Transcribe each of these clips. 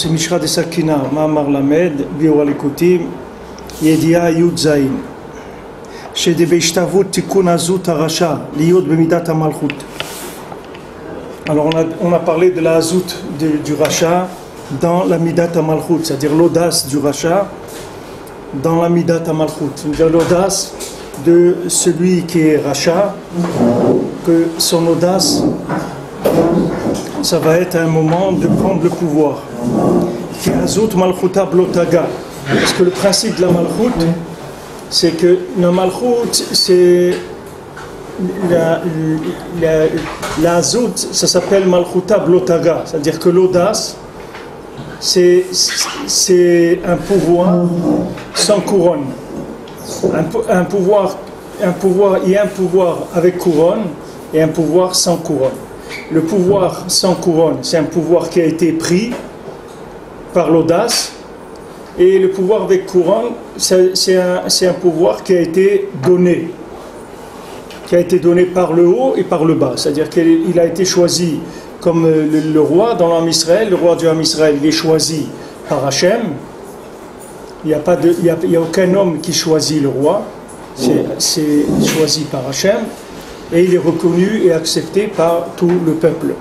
c'est Mishra de Sakina, Ma'amar Lamed, Biur al-Ikutim, Yedia Yud Zain. Chez des Veishtavut Tikkun Azut Arasha, Liyot Bemidat Amalchut. Alors on a parlé de la Azut du Racha dans la Midat Amalchut, c'est-à-dire l'audace du Racha dans la Midat Amalchut. C'est-à-dire l'audace de celui qui est Racha, que son audace, ça va être un moment de prendre le pouvoir. Qui Azut Malchuta Blotaga. Parce que le principe de la Malchut, c'est que la Malchut, c'est la Azut, ça s'appelle Malchuta Blotaga, c'est-à-dire que l'audace, c'est un pouvoir sans couronne. Un pouvoir, il y a un pouvoir avec couronne et un pouvoir sans couronne. Le pouvoir sans couronne, c'est un pouvoir qui a été pris par l'audace. Et le pouvoir avec couronne, c'est un pouvoir qui a été donné par le haut et par le bas. C'est-à-dire qu'il a été choisi comme le roi dans l'Am Israël. Le roi du Am Israël, il est choisi par Hachem. Il n'y a aucun homme qui choisit le roi. C'est choisi par Hachem. Et il est reconnu et accepté par tout le peuple.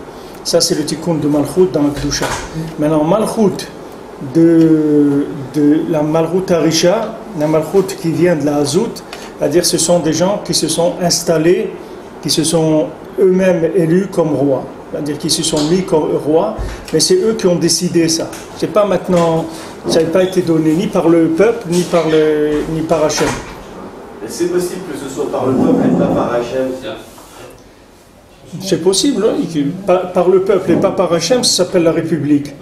Ça, c'est le tikkun de Malchut dans la Kedusha. Maintenant, Malchut, de la Malchut Arisha, la Malchut qui vient de la Azut, c'est-à-dire ce sont des gens qui se sont installés, qui se sont eux-mêmes élus comme rois, c'est-à-dire qui se sont mis comme rois, mais c'est eux qui ont décidé ça. C'est pas maintenant, ça n'a pas été donné ni par le peuple, ni par Hachem. C'est possible que ce soit par le peuple et pas par Hachem. C'est possible, hein, par le peuple et pas par Hachem, ça s'appelle la République.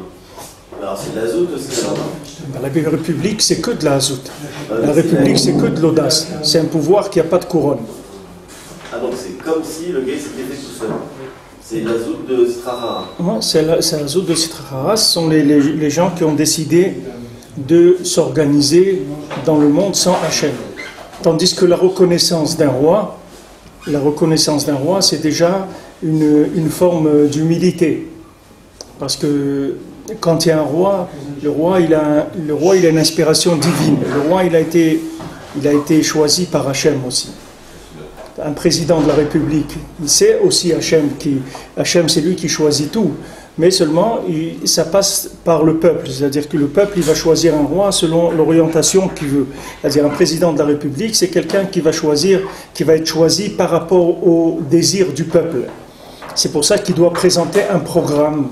Alors c'est de l'azout aussi, alors. La République, c'est que de la Azout. La République, c'est que de l'audace. C'est un pouvoir qui n'a pas de couronne. Ah, donc c'est comme si le gars s'était fait tout seul. C'est l'azout de Sitrahara. Ouais, c'est l'Azout de Sitrahara. Ce sont les gens qui ont décidé de s'organiser dans le monde sans Hachem. Tandis que la reconnaissance d'un roi, c'est déjà une forme d'humilité. Parce que quand il y a un roi, le roi il a une inspiration divine. Le roi il a été choisi par Hachem aussi. Un président de la République, c'est aussi Hachem c'est lui qui choisit tout. Mais seulement ça passe par le peuple, c'est-à-dire que le peuple il va choisir un roi selon l'orientation qu'il veut. C'est-à-dire un président de la République, c'est quelqu'un qui va être choisi par rapport au désir du peuple. C'est pour ça qu'il doit présenter un programme.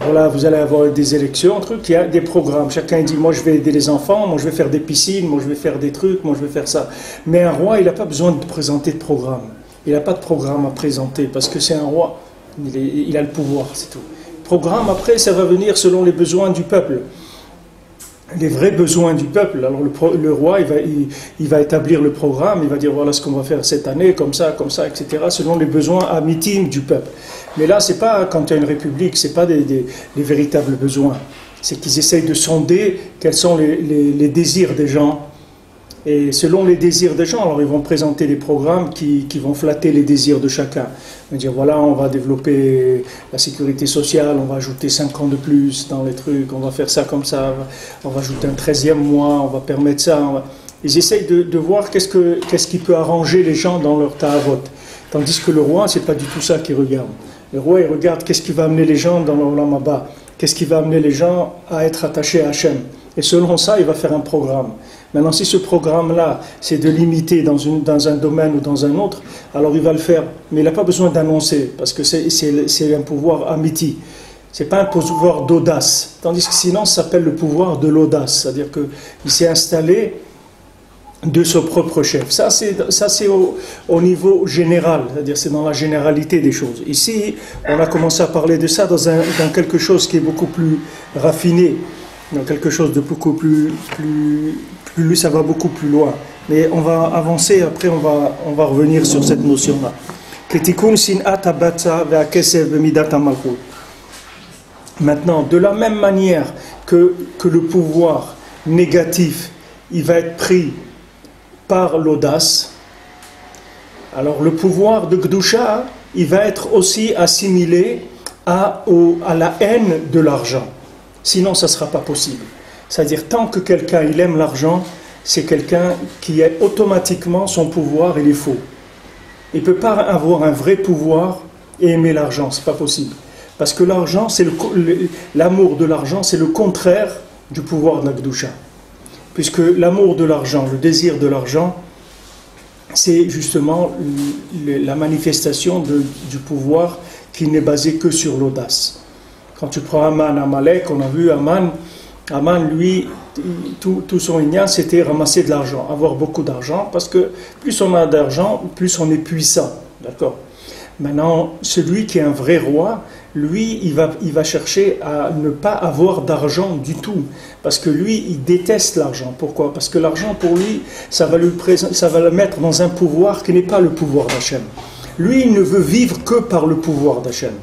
Voilà, vous allez avoir des élections, il y a des programmes. Chacun dit, moi je vais aider les enfants, moi je vais faire des piscines, moi je vais faire des trucs, moi je vais faire ça. Mais un roi, il n'a pas besoin de présenter de programme. Il n'a pas de programme à présenter parce que c'est un roi. Il a le pouvoir, c'est tout. Programme, après, ça va venir selon les besoins du peuple. Les vrais besoins du peuple. Alors le roi, il va établir le programme, il va dire voilà ce qu'on va faire cette année, comme ça, etc., selon les besoins amitim du peuple. Mais là, c'est pas, quand il y a une république, c'est pas les véritables besoins. C'est qu'ils essayent de sonder quels sont les désirs des gens. Et selon les désirs des gens, alors ils vont présenter des programmes qui vont flatter les désirs de chacun. Ils vont dire voilà, on va développer la sécurité sociale, on va ajouter 5 ans de plus dans les trucs, on va faire ça comme ça, on va ajouter un 13e mois, on va permettre ça. Ils essayent de voir qu'est-ce qui peut arranger les gens dans leur ta'avot. Tandis que le roi, c'est pas du tout ça qu'il regarde. Le roi, il regarde qu'est-ce qui va amener les gens dans l'Olam Haba, qu'est-ce qui va amener les gens à être attachés à Hachem. Et selon ça, il va faire un programme. Maintenant, si ce programme-là, c'est de l'imiter dans un domaine ou dans un autre, alors il va le faire. Mais il n'a pas besoin d'annoncer, parce que c'est un pouvoir amiti. Ce n'est pas un pouvoir d'audace. Tandis que sinon, ça s'appelle le pouvoir de l'audace. C'est-à-dire qu'il s'est installé de son propre chef. Ça, c'est au niveau général. C'est-à-dire c'est dans la généralité des choses. Ici, on a commencé à parler de ça dans quelque chose qui est beaucoup plus raffiné, dans quelque chose de beaucoup plus ça va beaucoup plus loin. Mais on va avancer, après on va revenir sur cette notion-là. Maintenant, de la même manière que le pouvoir négatif, il va être pris par l'audace, alors le pouvoir de Gdusha, il va être aussi assimilé à la haine de l'argent. Sinon, ça ne sera pas possible. C'est-à-dire, tant que quelqu'un il aime l'argent, c'est quelqu'un qui est automatiquement, son pouvoir, il est faux. Il ne peut pas avoir un vrai pouvoir et aimer l'argent, ce n'est pas possible. Parce que l'argent, l'amour de l'argent, c'est le contraire du pouvoir de la Kedusha. Puisque l'amour de l'argent, le désir de l'argent, c'est justement la manifestation du pouvoir qui n'est basé que sur l'audace. Quand tu prends Aman, Amalek, on a vu Aman, lui, tout son ignan, c'était ramasser de l'argent, avoir beaucoup d'argent, parce que plus on a d'argent, plus on est puissant. D'accord ? Maintenant, celui qui est un vrai roi, lui, il va chercher à ne pas avoir d'argent du tout. Parce que lui, il déteste l'argent. Pourquoi ? Parce que l'argent, pour lui, ça va le mettre dans un pouvoir qui n'est pas le pouvoir d'Hachem. Lui, il ne veut vivre que par le pouvoir d'Hachem.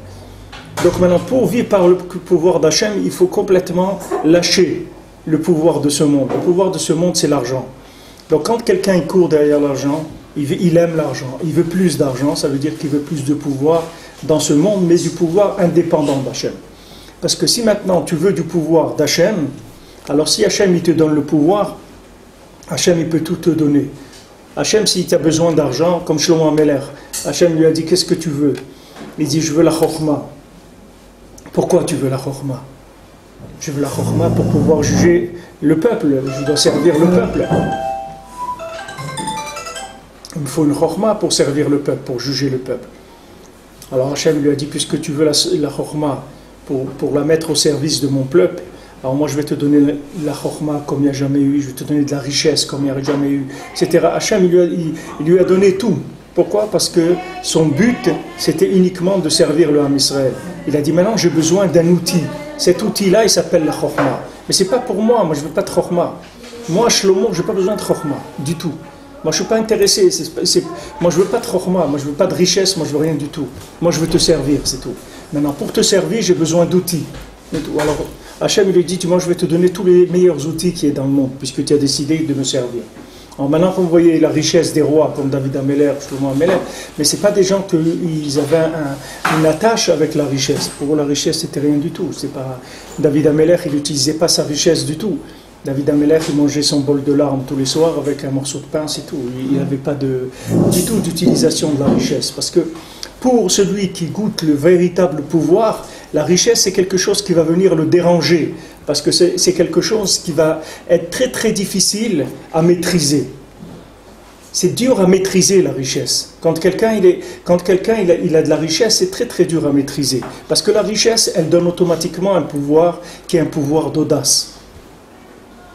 Donc maintenant, pour vivre par le pouvoir d'Hachem, il faut complètement lâcher le pouvoir de ce monde. Le pouvoir de ce monde, c'est l'argent. Donc quand quelqu'un court derrière l'argent, il aime l'argent, il veut plus d'argent, ça veut dire qu'il veut plus de pouvoir dans ce monde, mais du pouvoir indépendant d'Hachem. Parce que si maintenant tu veux du pouvoir d'Hachem, alors si Hachem il te donne le pouvoir, Hachem il peut tout te donner. Hachem, si tu as besoin d'argent, comme Shlomo Ameler, Hachem lui a dit, qu'est-ce que tu veux? Il dit, je veux la chokhma. Pourquoi tu veux la chokhma? Je veux la chokhma pour pouvoir juger le peuple, je dois servir le peuple. Il me faut une chokhma pour servir le peuple, pour juger le peuple. Alors Hachem lui a dit, puisque tu veux la chokhma pour la mettre au service de mon peuple, alors moi je vais te donner la chokhma comme il n'y a jamais eu, je vais te donner de la richesse comme il n'y a jamais eu, etc. Hachem il lui a donné tout. Pourquoi? Parce que son but, c'était uniquement de servir le Ham Israël. Il a dit, maintenant j'ai besoin d'un outil. Cet outil-là, il s'appelle la chokhma. Mais ce n'est pas pour moi, je ne veux pas de chokhma. Moi, Shlomo, je n'ai pas besoin de chokhma, du tout. Moi, je ne suis pas intéressé. Moi, je ne veux pas de chokhma, moi, je ne veux pas de richesse, moi, je ne veux rien du tout. Moi, je veux te servir, c'est tout. Maintenant, pour te servir, j'ai besoin d'outils. Alors, Hachem, il lui dit, moi, je vais te donner tous les meilleurs outils qui est dans le monde, puisque tu as décidé de me servir. Alors maintenant, vous voyez la richesse des rois, comme David Ameler, Shlomo Ameler, mais ce n'est pas des gens qui avaient une attache avec la richesse. Pour eux, la richesse, c'était rien du tout. C'est pas... David Ameler, il n'utilisait pas sa richesse du tout. David Ameler, il mangeait son bol de larmes tous les soirs avec un morceau de pain, c'est tout. Il n'avait pas du tout d'utilisation de la richesse. Parce que pour celui qui goûte le véritable pouvoir, la richesse, c'est quelque chose qui va venir le déranger. Parce que c'est quelque chose qui va être très très difficile à maîtriser. C'est dur à maîtriser la richesse. Quand quelqu'un il a de la richesse, c'est très très dur à maîtriser. Parce que la richesse, elle donne automatiquement un pouvoir qui est un pouvoir d'audace.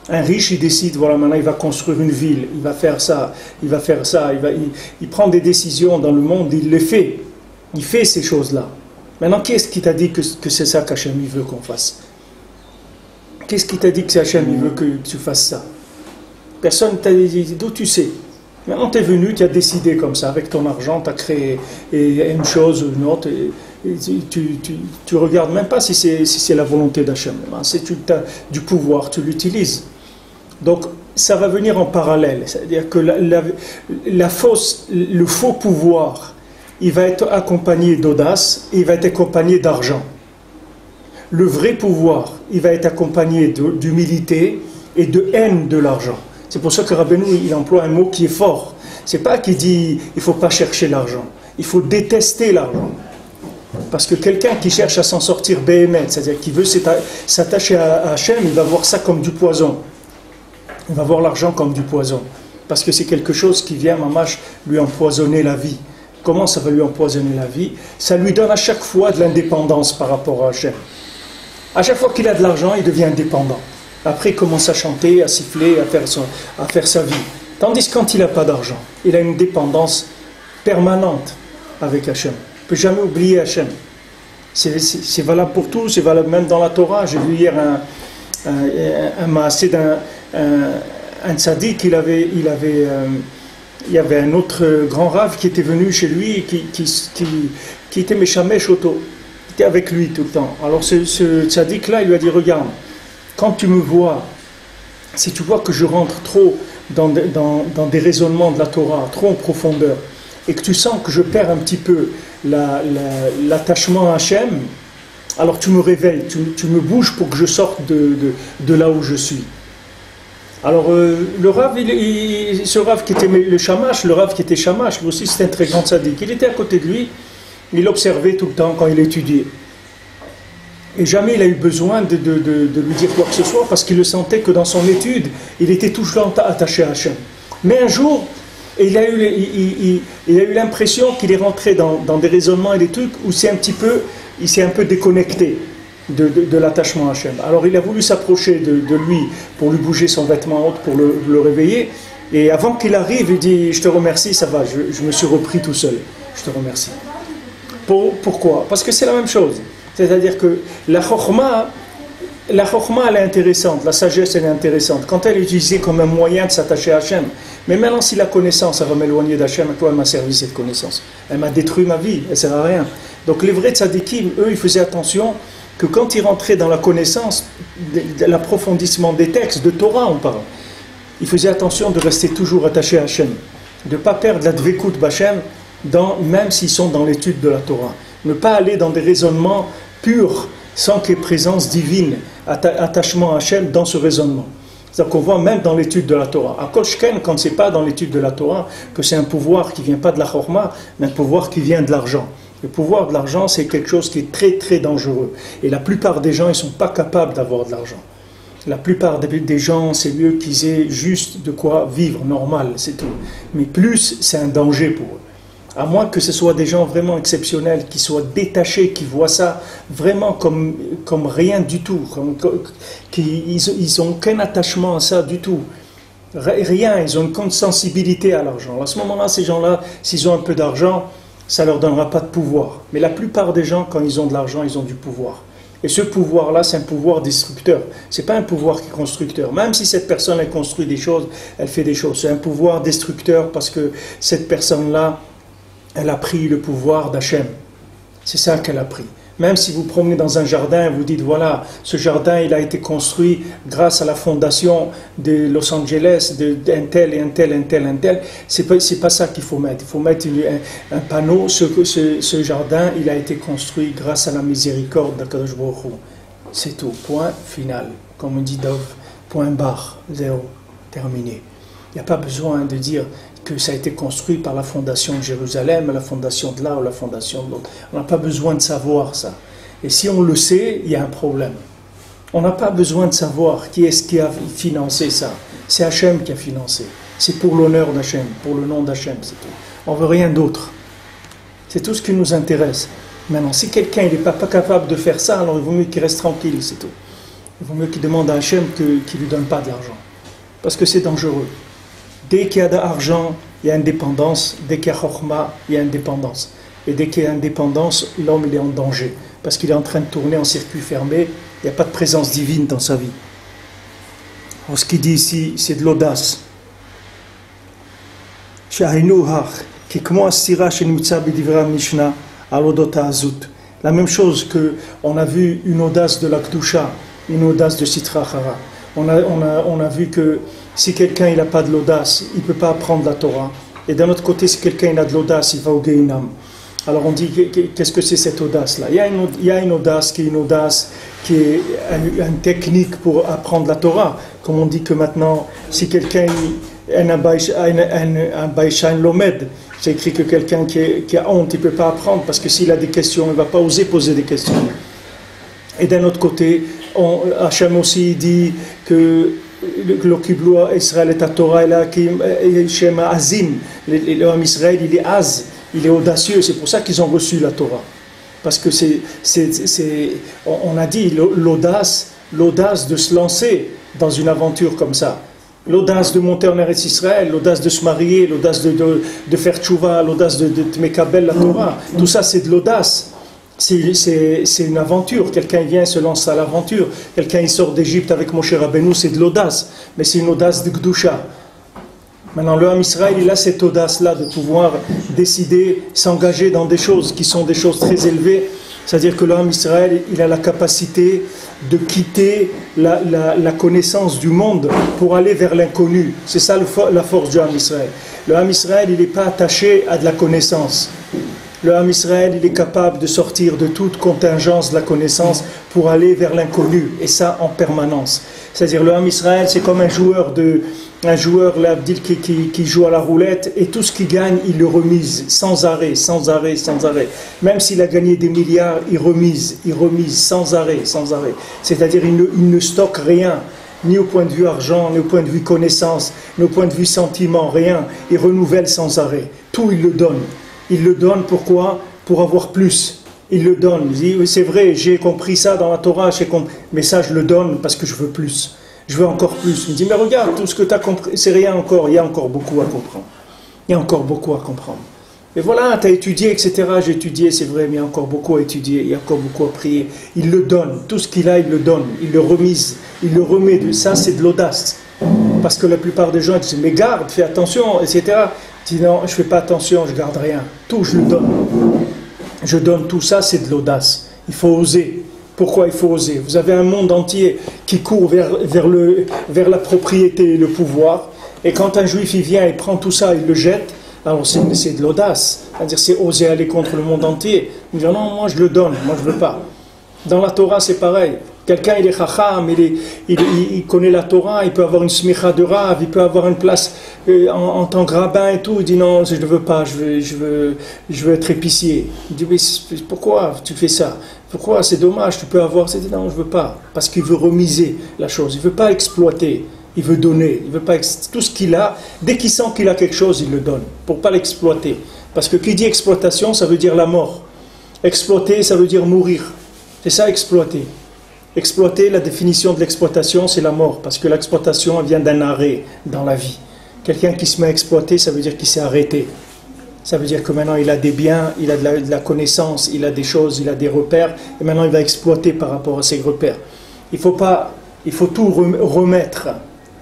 Un riche, il décide, voilà, maintenant il va construire une ville, il va faire ça, il prend des décisions dans le monde, il les fait. Il fait ces choses-là. Maintenant, qui est-ce qui t'a dit que c'est ça qu'Hachem veut qu'on fasse? Qu'est-ce qui t'a dit que Hachem veut que tu fasses ça? Personne ne t'a dit, d'où tu sais? Maintenant, tu es venu, tu as décidé comme ça, avec ton argent, tu as créé une chose ou une autre, et tu regardes même pas si c'est la volonté d'Hachem. Si tu as du pouvoir, tu l'utilises. Donc, ça va venir en parallèle. C'est-à-dire que le faux pouvoir, il va être accompagné d'audace, il va être accompagné d'argent. Le vrai pouvoir, il va être accompagné d'humilité et de haine de l'argent. C'est pour ça que Rabbeinu, il emploie un mot qui est fort. C'est pas qu'il dit, il ne faut pas chercher l'argent. Il faut détester l'argent. Parce que quelqu'un qui cherche à s'en sortir béhémet, c'est-à-dire qui veut s'attacher à Hachem, il va voir ça comme du poison. Il va voir l'argent comme du poison. Parce que c'est quelque chose qui vient, mamash, lui empoisonner la vie. Comment ça va lui empoisonner la vie? Ça lui donne à chaque fois de l'indépendance par rapport à Hachem. À chaque fois qu'il a de l'argent, il devient indépendant. Après, il commence à chanter, à siffler, à faire sa vie. Tandis que quand il n'a pas d'argent, il a une dépendance permanente avec Hachem. Il ne peut jamais oublier Hachem. C'est valable pour tout, c'est valable même dans la Torah. J'ai vu hier un maasé d'un tzaddik, il y avait un autre grand rave qui était venu chez lui, qui était Meshamesh Oto. Il était avec lui tout le temps. Alors ce tzaddik-là, il lui a dit, regarde, quand tu me vois, si tu vois que je rentre trop dans des raisonnements de la Torah, trop en profondeur, et que tu sens que je perds un petit peu l'attachement à Hachem, alors tu me réveilles, tu me bouges pour que je sorte de là où je suis. Alors le Rav, ce Rav qui était le Shamash, le Rav qui était Shamash, lui aussi c'était un très grand sadique. Il était à côté de lui, il observait tout le temps quand il étudiait. Et jamais il a eu besoin de lui dire quoi que ce soit, parce qu'il le sentait que dans son étude, il était toujours attaché à Hachem. Mais un jour, il a eu l'impression qu'il est rentré dans des raisonnements et des trucs où il s'est un peu déconnecté de l'attachement à Hachem. Alors il a voulu s'approcher de lui pour lui bouger son vêtement haut, pour le réveiller. Et avant qu'il arrive, il dit « Je te remercie, ça va, je me suis repris tout seul. Je te remercie. » Pourquoi? Parce que c'est la même chose. C'est-à-dire que la chokhma, elle est intéressante, la sagesse elle est intéressante. Quand elle est utilisée comme un moyen de s'attacher à Hachem. Mais maintenant si la connaissance elle va m'éloigner d'Hachem, à quoi elle m'a servi cette connaissance? Elle m'a détruit ma vie, elle ne sert à rien. Donc les vrais tzadikim, eux, ils faisaient attention que quand ils rentraient dans la connaissance, de l'approfondissement des textes, de Torah on parle, ils faisaient attention de rester toujours attachés à Hachem, de ne pas perdre la dvekut b'Hachem, même s'ils sont dans l'étude de la Torah. Ne pas aller dans des raisonnements purs, sans qu'il y ait présence divine, attachement à Hachem dans ce raisonnement. C'est-à-dire qu'on voit même dans l'étude de la Torah. À Kolshken, quand ce n'est pas dans l'étude de la Torah, que c'est un pouvoir qui ne vient pas de la Chorma, mais un pouvoir qui vient de l'argent. Le pouvoir de l'argent, c'est quelque chose qui est très très dangereux. Et la plupart des gens, ils ne sont pas capables d'avoir de l'argent. La plupart des gens, c'est mieux qu'ils aient juste de quoi vivre, normal, c'est tout. Mais plus, c'est un danger pour eux. À moins que ce soit des gens vraiment exceptionnels, qui soient détachés, qui voient ça vraiment comme rien du tout, qu'ils n'ont aucun attachement à ça du tout. Rien, ils ont une sensibilité à l'argent. À ce moment-là, ces gens-là, s'ils ont un peu d'argent, ça ne leur donnera pas de pouvoir. Mais la plupart des gens, quand ils ont de l'argent, ils ont du pouvoir. Et ce pouvoir-là, c'est un pouvoir destructeur. Ce n'est pas un pouvoir qui est constructeur. Même si cette personne, elle construit des choses, elle fait des choses. C'est un pouvoir destructeur parce que cette personne-là, elle a pris le pouvoir d'Hachem. C'est ça qu'elle a pris. Même si vous promenez dans un jardin et vous dites, voilà, ce jardin, il a été construit grâce à la fondation de Los Angeles, d'un tel et un tel, un tel, un tel, c'est pas ça qu'il faut mettre. Il faut mettre un panneau, ce jardin, il a été construit grâce à la miséricorde d'Akadosh Baruch Hu. C'est tout. Point final. Comme on dit Dov, point barre, zéro, terminé. Il n'y a pas besoin de dire que ça a été construit par la fondation de Jérusalem, la fondation de là ou la fondation de l'autre. On n'a pas besoin de savoir ça. Et si on le sait, il y a un problème. On n'a pas besoin de savoir qui est-ce qui a financé ça. C'est Hachem qui a financé. C'est pour l'honneur d'Hachem, pour le nom d'Hachem, c'est tout. On ne veut rien d'autre. C'est tout ce qui nous intéresse. Maintenant, si quelqu'un n'est pas capable de faire ça, alors il vaut mieux qu'il reste tranquille, c'est tout. Il vaut mieux qu'il demande à Hachem qu'il ne lui donne pas de l'argent. Parce que c'est dangereux. Dès qu'il y a de l'argent, il y a indépendance. Dès qu'il y a chokhma, il y a indépendance. Et dès qu'il y a indépendance, l'homme il est en danger. Parce qu'il est en train de tourner en circuit fermé. Il n'y a pas de présence divine dans sa vie. Alors, ce qu'il dit ici, c'est de l'audace. La même chose qu'on a vu une audace de la Kedusha, une audace de Sitra Achara. On a vu que si quelqu'un n'a pas de l'audace, il ne peut pas apprendre la Torah. Et d'un autre côté, si quelqu'un a de l'audace, il va au Gehinam. Alors on dit, qu'est-ce que c'est cette audace-là? Il y a une audace qui est une technique pour apprendre la Torah. Comme on dit que maintenant, si quelqu'un a un baïshain lomed, c'est écrit que quelqu'un qui a honte, il ne peut pas apprendre, parce que s'il a des questions, il ne va pas oser poser des questions. Et d'un autre côté, Hachem aussi dit que le Israël est à Torah, Azim, l'homme Israël, il est az, il est audacieux, c'est pour ça qu'ils ont reçu la Torah. Parce que on a dit l'audace de se lancer dans une aventure comme ça. L'audace de monter en Eretz Israël, l'audace de se marier, l'audace de faire tchouva, l'audace de mekabel la Torah, tout ça c'est de l'audace. C'est une aventure, quelqu'un vient se lance à l'aventure, quelqu'un il sort d'Égypte avec Moshe Rabbeinu, c'est de l'audace, mais c'est une audace de Gdusha. Maintenant le Ham Israël, il a cette audace-là de pouvoir décider, s'engager dans des choses qui sont des choses très élevées, c'est-à-dire que le Ham Israël, il a la capacité de quitter la connaissance du monde pour aller vers l'inconnu. C'est ça la force du Ham Israël. Le Ham Israël, il n'est pas attaché à de la connaissance. Le Ham Israël, il est capable de sortir de toute contingence de la connaissance pour aller vers l'inconnu, et ça en permanence. C'est-à-dire le Ham Israël, c'est comme un joueur l'Abdil qui joue à la roulette, et tout ce qu'il gagne, il le remise sans arrêt, sans arrêt, sans arrêt. Même s'il a gagné des milliards, il remise sans arrêt, sans arrêt. C'est-à-dire il ne stocke rien, ni au point de vue argent, ni au point de vue connaissance, ni au point de vue sentiment, rien. Il renouvelle sans arrêt. Tout, il le donne. Il le donne, pourquoi? Pour avoir plus. Il le donne. Il dit, oui, c'est vrai, j'ai compris ça dans la Torah, mais ça, je le donne parce que je veux plus. Je veux encore plus. Il me dit, mais regarde, tout ce que tu as compris, c'est rien encore, il y a encore beaucoup à comprendre. Il y a encore beaucoup à comprendre. Et voilà, tu as étudié, etc. J'ai étudié, c'est vrai, mais il y a encore beaucoup à étudier, il y a encore beaucoup à prier. Il le donne, tout ce qu'il a, il le donne, il le remise, il le remet. Ça, c'est de l'audace. Parce que la plupart des gens disent, mais garde, fais attention, etc. Je dis, non, je ne fais pas attention, je ne garde rien. Tout, je le donne. Je donne tout ça, c'est de l'audace. Il faut oser. Pourquoi il faut oser? Vous avez un monde entier qui court vers la propriété et le pouvoir. Et quand un juif il vient et prend tout ça, il le jette, alors c'est de l'audace. C'est-à-dire c'est oser aller contre le monde entier. Il dit non, moi je le donne, moi je ne veux pas. Dans la Torah c'est pareil. Quelqu'un il est chacham, il connaît la Torah, il peut avoir une smicha de Rav, il peut avoir une place en tant que rabbin et tout. Il dit non, je ne veux pas, je veux être épicier. Il dit mais pourquoi tu fais ça? Pourquoi? C'est dommage, tu peux avoir. Il dit non, je ne veux pas. Parce qu'il veut remiser la chose, il ne veut pas exploiter, il veut donner. Il veut pas tout ce qu'il a, dès qu'il sent qu'il a quelque chose, il le donne, pour ne pas l'exploiter. Parce que qui dit exploitation, ça veut dire la mort. Exploiter, ça veut dire mourir. C'est ça exploiter. Exploiter, la définition de l'exploitation, c'est la mort, parce que l'exploitation vient d'un arrêt dans la vie. Quelqu'un qui se met à exploiter, ça veut dire qu'il s'est arrêté. Ça veut dire que maintenant il a des biens, il a de la connaissance, il a des choses, il a des repères, et maintenant il va exploiter par rapport à ces repères. Il faut tout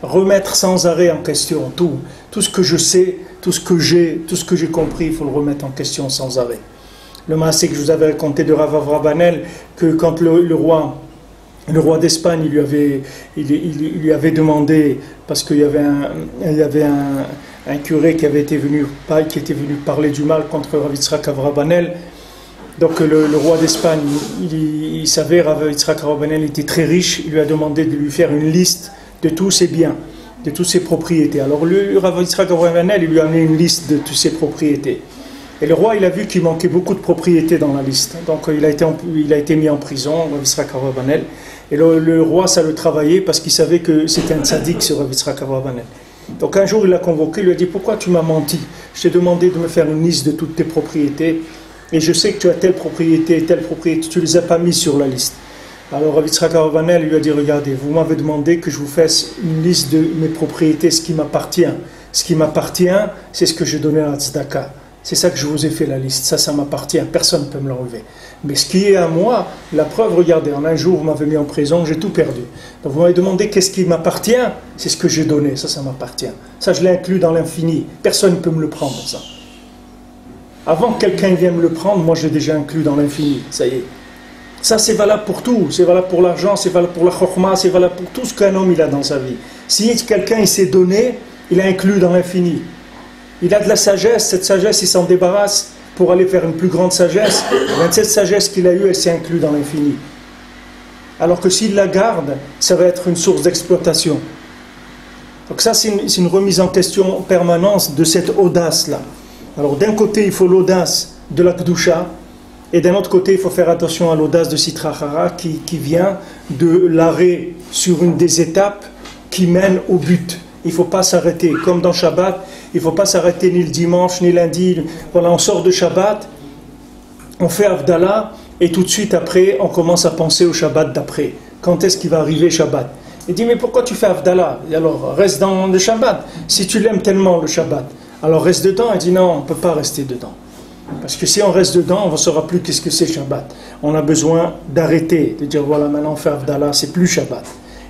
remettre sans arrêt en question, tout ce que je sais, tout ce que j'ai compris, il faut le remettre en question sans arrêt. Le maasé que je vous avais raconté de Rav Abravanel, que quand le roi d'Espagne, il lui avait demandé, parce qu'il y avait un curé qui était venu parler du mal contre Rav Yitzhak Abravanel. Donc le roi d'Espagne, il savait, Rav Yitzhak Abravanel était très riche, il lui a demandé de lui faire une liste de tous ses biens, de toutes ses propriétés. Alors le Rav Yitzhak Abravanel, il lui a amené une liste de toutes ses propriétés. Et le roi, il a vu qu'il manquait beaucoup de propriétés dans la liste. Donc il a été mis en prison, Rav Yitzhak Abravanel. Et le roi, ça le travaillait parce qu'il savait que c'était un tzaddik, ce Rav Yitzhak Abravanel. Donc un jour, il l'a convoqué, il lui a dit, pourquoi tu m'as menti? Je t'ai demandé de me faire une liste de toutes tes propriétés, et je sais que tu as telle propriété, tu ne les as pas mis sur la liste. Alors Rav Yitzhak Abravanel lui a dit, regardez, vous m'avez demandé que je vous fasse une liste de mes propriétés, ce qui m'appartient. Ce qui m'appartient, c'est ce que j'ai donné à la tzedaka. C'est ça que je vous ai fait la liste, ça m'appartient, personne ne peut me l'enlever. Mais ce qui est à moi, la preuve, regardez, en un jour vous m'avez mis en prison, j'ai tout perdu. Donc vous m'avez demandé qu'est-ce qui m'appartient, c'est ce que j'ai donné, ça m'appartient. Ça je l'ai inclus dans l'infini, personne ne peut me le prendre ça. Avant que quelqu'un vienne me le prendre, moi je l'ai déjà inclus dans l'infini, ça y est. Ça c'est valable pour tout, c'est valable pour l'argent, c'est valable pour la chokhma, c'est valable pour tout ce qu'un homme il a dans sa vie. Si quelqu'un il s'est donné, il a inclus dans l'infini. Il a de la sagesse, cette sagesse il s'en débarrasse pour aller vers une plus grande sagesse. Cette sagesse qu'il a eue, elle s'est inclue dans l'infini. Alors que s'il la garde, ça va être une source d'exploitation. Donc ça c'est une remise en question permanente de cette audace-là. Alors d'un côté il faut l'audace de la Kedusha, et d'un autre côté il faut faire attention à l'audace de Sitra Achara qui vient de l'arrêt sur une des étapes qui mène au but. Il ne faut pas s'arrêter, comme dans Shabbat, il ne faut pas s'arrêter ni le dimanche, ni lundi. Voilà, on sort de Shabbat, on fait Havdalah, et tout de suite après, on commence à penser au Shabbat d'après. Quand est-ce qu'il va arriver Shabbat? Il dit, mais pourquoi tu fais Havdalah? Et alors, reste dans le Shabbat. Si tu l'aimes tellement, le Shabbat, alors reste dedans. Il dit, non, on ne peut pas rester dedans. Parce que si on reste dedans, on ne saura plus qu'est-ce que c'est Shabbat. On a besoin d'arrêter, de dire, voilà, maintenant on fait Havdalah, c'est plus Shabbat.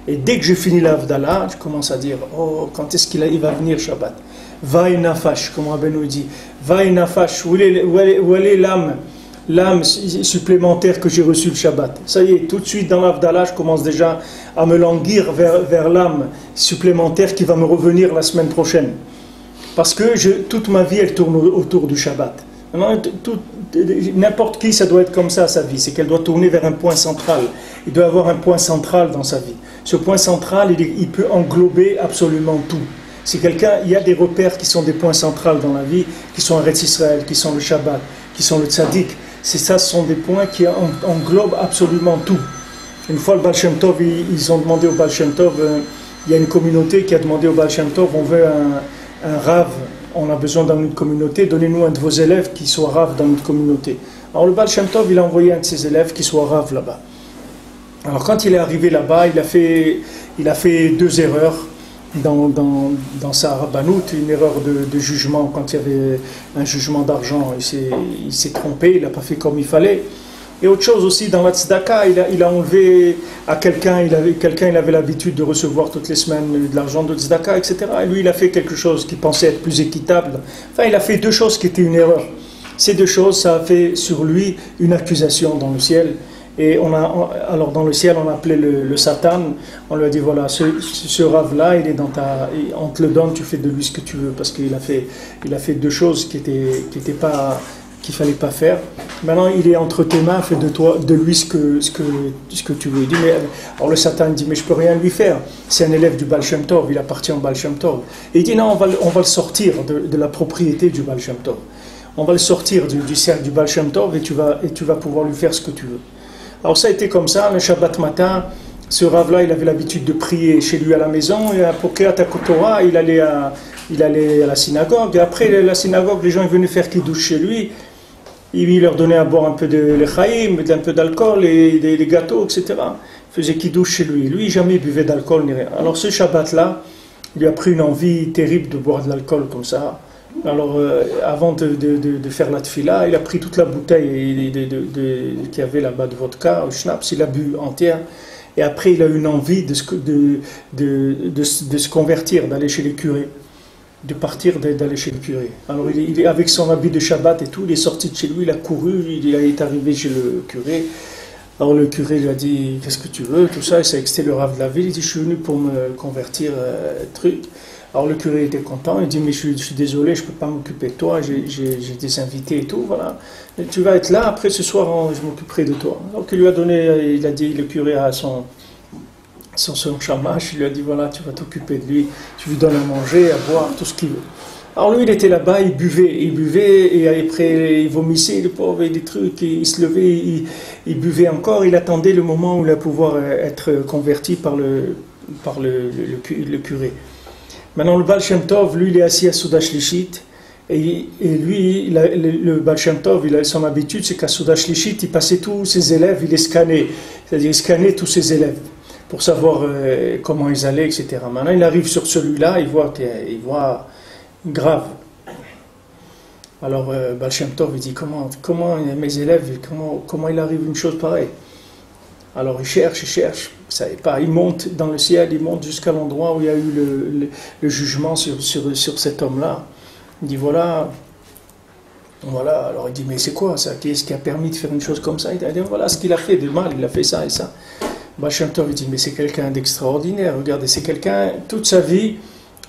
Et dès que j'ai fini l'Havdalah, je commence à dire, oh, quand est-ce qu'il va venir Shabbat? Vaï nafash, comme Rabbeinu dit. Vaï nafash, où est l'âme supplémentaire que j'ai reçue le Shabbat? Ça y est, tout de suite dans l'Havdalah, je commence déjà à me languir vers l'âme supplémentaire qui va me revenir la semaine prochaine. Parce que toute ma vie, elle tourne autour du Shabbat. N'importe qui, ça doit être comme ça sa vie, c'est qu'elle doit tourner vers un point central. Il doit avoir un point central dans sa vie. Ce point central, il peut englober absolument tout. Si quelqu'un, il y a des repères qui sont des points centrales dans la vie, qui sont Eretz Israël, qui sont le Shabbat, qui sont le Tzaddik, ce sont des points qui englobent absolument tout. Une fois le Baal Shem Tov, ils ont demandé au Baal Shem Tov, il y a une communauté qui a demandé au Baal Shem Tov, on veut un Rav, on a besoin dans notre communauté, donnez-nous un de vos élèves qui soit Rav dans notre communauté. Alors le Baal Shem Tov, il a envoyé un de ses élèves qui soit Rav là-bas. Alors quand il est arrivé là-bas, il a fait 2 erreurs dans sa rabbanout, une erreur de jugement. Quand il y avait un jugement d'argent, il s'est trompé, il n'a pas fait comme il fallait. Et autre chose aussi, dans la tzedaka, il a enlevé à quelqu'un, il avait l'habitude de recevoir toutes les semaines de l'argent de tzedaka, etc. Et lui, il a fait quelque chose qui pensait être plus équitable. Enfin, il a fait 2 choses qui étaient une erreur. Ces 2 choses, ça a fait sur lui une accusation dans le ciel. Et alors dans le ciel, on a appelé le Satan, on lui a dit voilà, ce rave-là, il est on te le donne, tu fais de lui ce que tu veux, parce qu'il a fait 2 choses qu'il fallait pas faire. Maintenant, il est entre tes mains, fais de lui ce que tu veux. Il dit, alors le Satan dit, mais je peux rien lui faire. C'est un élève du Baal Shem Tov, il appartient au Baal Shem Tov. Et il dit, non, on va le sortir de la propriété du Baal Shem Tov. On va le sortir du cercle du Baal Shem Tov et tu vas pouvoir lui faire ce que tu veux. Alors ça a été comme ça, le Shabbat matin, ce Rav-là, il avait l'habitude de prier chez lui à la maison, et pour Kriyat HaTorah, il allait à la synagogue, et après la synagogue, les gens ils venaient faire kiddush chez lui, il leur donnait à boire un peu de lechaïm, un peu d'alcool, et des gâteaux, etc. Il faisait kiddush chez lui. Lui, jamais il buvait d'alcool ni rien. Alors ce Shabbat-là, il lui a pris une envie terrible de boire de l'alcool comme ça. Alors, avant de faire la tfila, il a pris toute la bouteille qu'il y avait là-bas de vodka, ou schnapps, il a bu entière. Et après, il a eu une envie de se convertir, d'aller chez les curés, de partir, d'aller chez le curé. Alors, il est avec son habit de Shabbat et tout, il est sorti de chez lui, il a couru, il est arrivé chez le curé. Alors, le curé lui a dit, qu'est-ce que tu veux, tout ça, et c'était le rave de la ville. Il dit, je suis venu pour me convertir, truc. Alors le curé était content, il dit mais je suis désolé, je ne peux pas m'occuper de toi, j'ai des invités et tout, voilà. Et tu vas être là, après ce soir je m'occuperai de toi. Donc il lui a donné, il a dit, le curé a son chamash, il lui a dit voilà, tu vas t'occuper de lui, tu lui donnes à manger, à boire, tout ce qu'il veut. Alors lui il était là-bas, il buvait et après il vomissait, le pauvre, et des trucs, il se levait, il buvait encore, il attendait le moment où il allait pouvoir être converti par le curé. Maintenant, le Baal Shem Tov, lui, il est assis à Souda Shlishit, et lui, le Baal Shem Tov, il a son habitude, c'est qu'à Souda Shlishit, il passait tous ses élèves, il les scannait, c'est-à-dire il scannait tous ses élèves, pour savoir comment ils allaient, etc. Maintenant, il arrive sur celui-là, il voit grave. Alors, Baal Shem Tov, il dit, comment mes élèves, comment il arrive une chose pareille? Alors il cherche, vous savez pas, il monte dans le ciel, il monte jusqu'à l'endroit où il y a eu le jugement sur cet homme-là. Il dit voilà, alors il dit mais c'est quoi ça? Qu'est-ce qui a permis de faire une chose comme ça? Il dit voilà ce qu'il a fait de mal, il a fait ça et ça. Baal Shem Tov, il dit mais c'est quelqu'un d'extraordinaire, regardez, c'est quelqu'un, toute sa vie,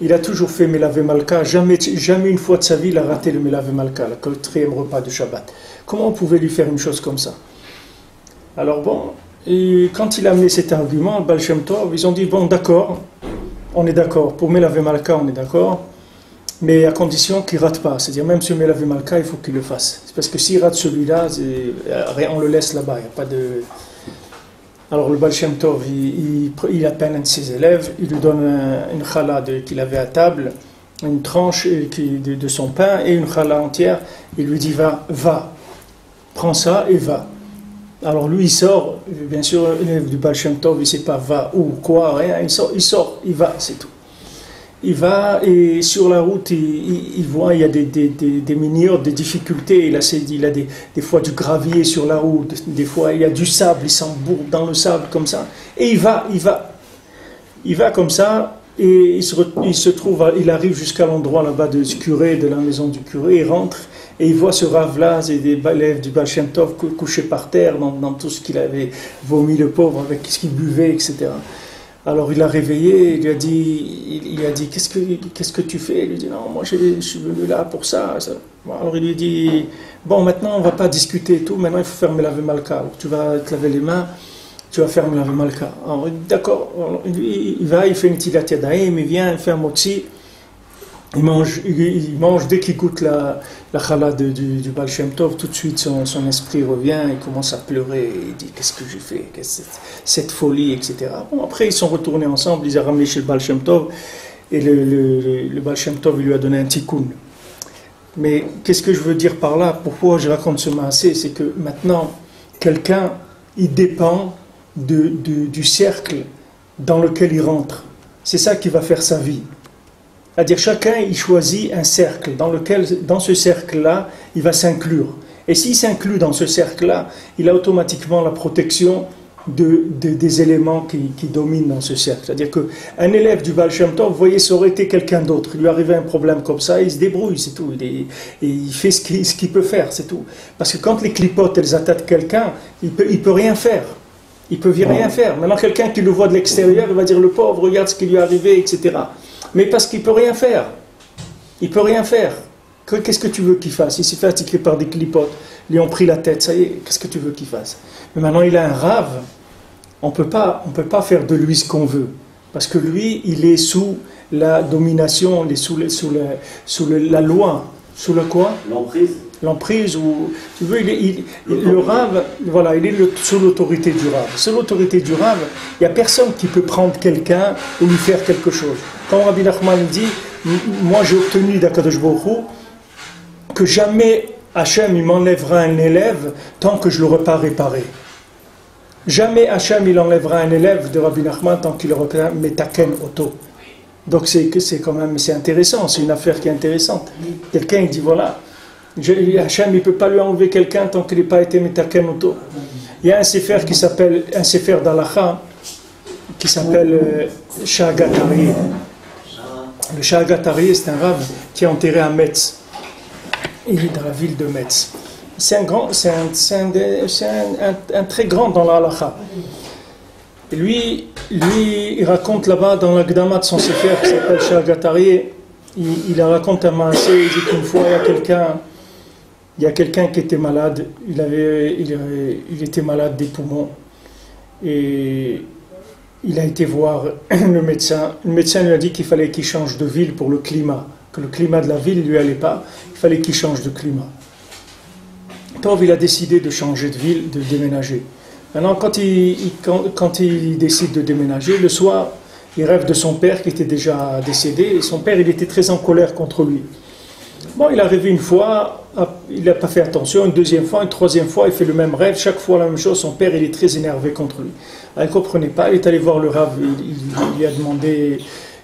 il a toujours fait Melavé Malka, jamais une fois de sa vie il a raté le Melavé Malka, le 4e repas de Shabbat. Comment on pouvait lui faire une chose comme ça? Alors bon, et quand il a amené cet argument, Baal Shem Tov, ils ont dit bon d'accord, on est d'accord, pour Melavé Malka on est d'accord, mais à condition qu'il ne rate pas, c'est-à-dire même ce Melavé Malka il faut qu'il le fasse, c'est parce que s'il rate celui-là, on le laisse là-bas, il n'y a pas de... Alors le Baal Shem Tov, il appelle un de ses élèves, il lui donne une challah qu'il avait à table, une tranche de son pain et une challah entière, il lui dit va, prends ça et va. Alors lui il sort, bien sûr l'élève du Baal Shem Tov il ne sait pas va ou quoi, rien, il va, c'est tout. Il va et sur la route il voit il y a des mini-hordes, des difficultés, il a des fois du gravier sur la route, des fois il y a du sable, il s'embourbe dans le sable comme ça, et il va comme ça, et il arrive jusqu'à l'endroit là-bas du curé, de la maison du curé, il rentre, et il voit ce rave-là, et des élèves du Baal Shem Tov couchés par terre, dans tout ce qu'il avait vomi, le pauvre, avec ce qu'il buvait, etc. Alors il l'a réveillé, il a dit qu'est-ce que tu fais? Il lui dit non, moi je suis venu là pour ça. Bon, alors il lui dit bon, maintenant on va pas discuter et tout, maintenant il faut faire laver malka. Alors, tu vas te laver les mains, tu vas faire laver malka. Alors d'accord, il va, il fait une tilat yadayim, il vient, il fait un motzi. Il mange dès qu'il goûte la challah du Baal Shem Tov, tout de suite son esprit revient, il commence à pleurer, il dit qu'est-ce que j'ai fait, cette folie, etc. Bon, après ils sont retournés ensemble, ils ont ramené chez le Baal Shem Tov, et le Baal Shem Tov lui a donné un tikkun. Mais qu'est-ce que je veux dire par là? Pourquoi je raconte ce maasé? C'est que maintenant, quelqu'un, il dépend du cercle dans lequel il rentre. C'est ça qui va faire sa vie. C'est-à-dire chacun il choisit un cercle dans ce cercle-là, il va s'inclure. Et s'il s'inclut dans ce cercle-là, il a automatiquement la protection des éléments qui dominent dans ce cercle. C'est-à-dire qu'un élève du Baal Shem Tov, vous voyez, ça aurait été quelqu'un d'autre. Il lui arrivait un problème comme ça, il se débrouille, c'est tout. Il fait ce qu'il peut faire, c'est tout. Parce que quand les clipotes, elles attaquent quelqu'un, il peut rien faire. Il peut rien faire. Maintenant, quelqu'un qui le voit de l'extérieur, il va dire, le pauvre, regarde ce qui lui est arrivé, etc. Mais parce qu'il ne peut rien faire. Il ne peut rien faire. Qu'est-ce que tu veux qu'il fasse? Il s'est fait attaquer par des clipotes. Ils lui ont pris la tête. Ça y est, qu'est-ce que tu veux qu'il fasse? Mais maintenant, il a un rave. On peut pas faire de lui ce qu'on veut. Parce que lui, il est sous la domination, il est sous la loi. Sous le quoi? L'emprise, ou tu veux, le rave, voilà, il est sous l'autorité du rave. Sous l'autorité du rave, il n'y a personne qui peut prendre quelqu'un ou lui faire quelque chose. Quand Rabbi Nachman dit, moi j'ai obtenu d'Akadosh Baruch Hu que jamais Hachem il m'enlèvera un élève tant que je ne l'aurai pas réparé. Jamais Hachem il enlèvera un élève de Rabbi Nachman tant qu'il n'aura pas metaken auto. Donc c'est quand même, c'est intéressant, c'est une affaire qui est intéressante. Quelqu'un il dit voilà, Hachem il ne peut pas lui enlever quelqu'un tant qu'il n'a pas été metaken auto. Il y a un sefer qui s'appelle, un sefer d'Alacha qui s'appelle Shagat Aryeh. Le Shagat Aryeh, c'est un rave qui est enterré à Metz. Il est dans la ville de Metz. C'est un très grand dans la halakha. Et lui, il raconte là-bas dans la Gdama de son sefer qui s'appelle Shagat Aryeh, il raconte un maasé, il dit qu'une fois il y a quelqu'un qui était malade, il était malade des poumons. Et il a été voir le médecin. Le médecin lui a dit qu'il fallait qu'il change de ville pour le climat, que le climat de la ville ne lui allait pas, il fallait qu'il change de climat. Tov, il a décidé de changer de ville, de déménager. Maintenant, quand il décide de déménager, le soir, il rêve de son père qui était déjà décédé, et son père, il était très en colère contre lui. Bon, il a rêvé une fois, il n'a pas fait attention, une deuxième fois, une troisième fois, il fait le même rêve, chaque fois la même chose, son père, il est très énervé contre lui. Alors, il ne comprenait pas, il est allé voir le Rav, il lui a demandé,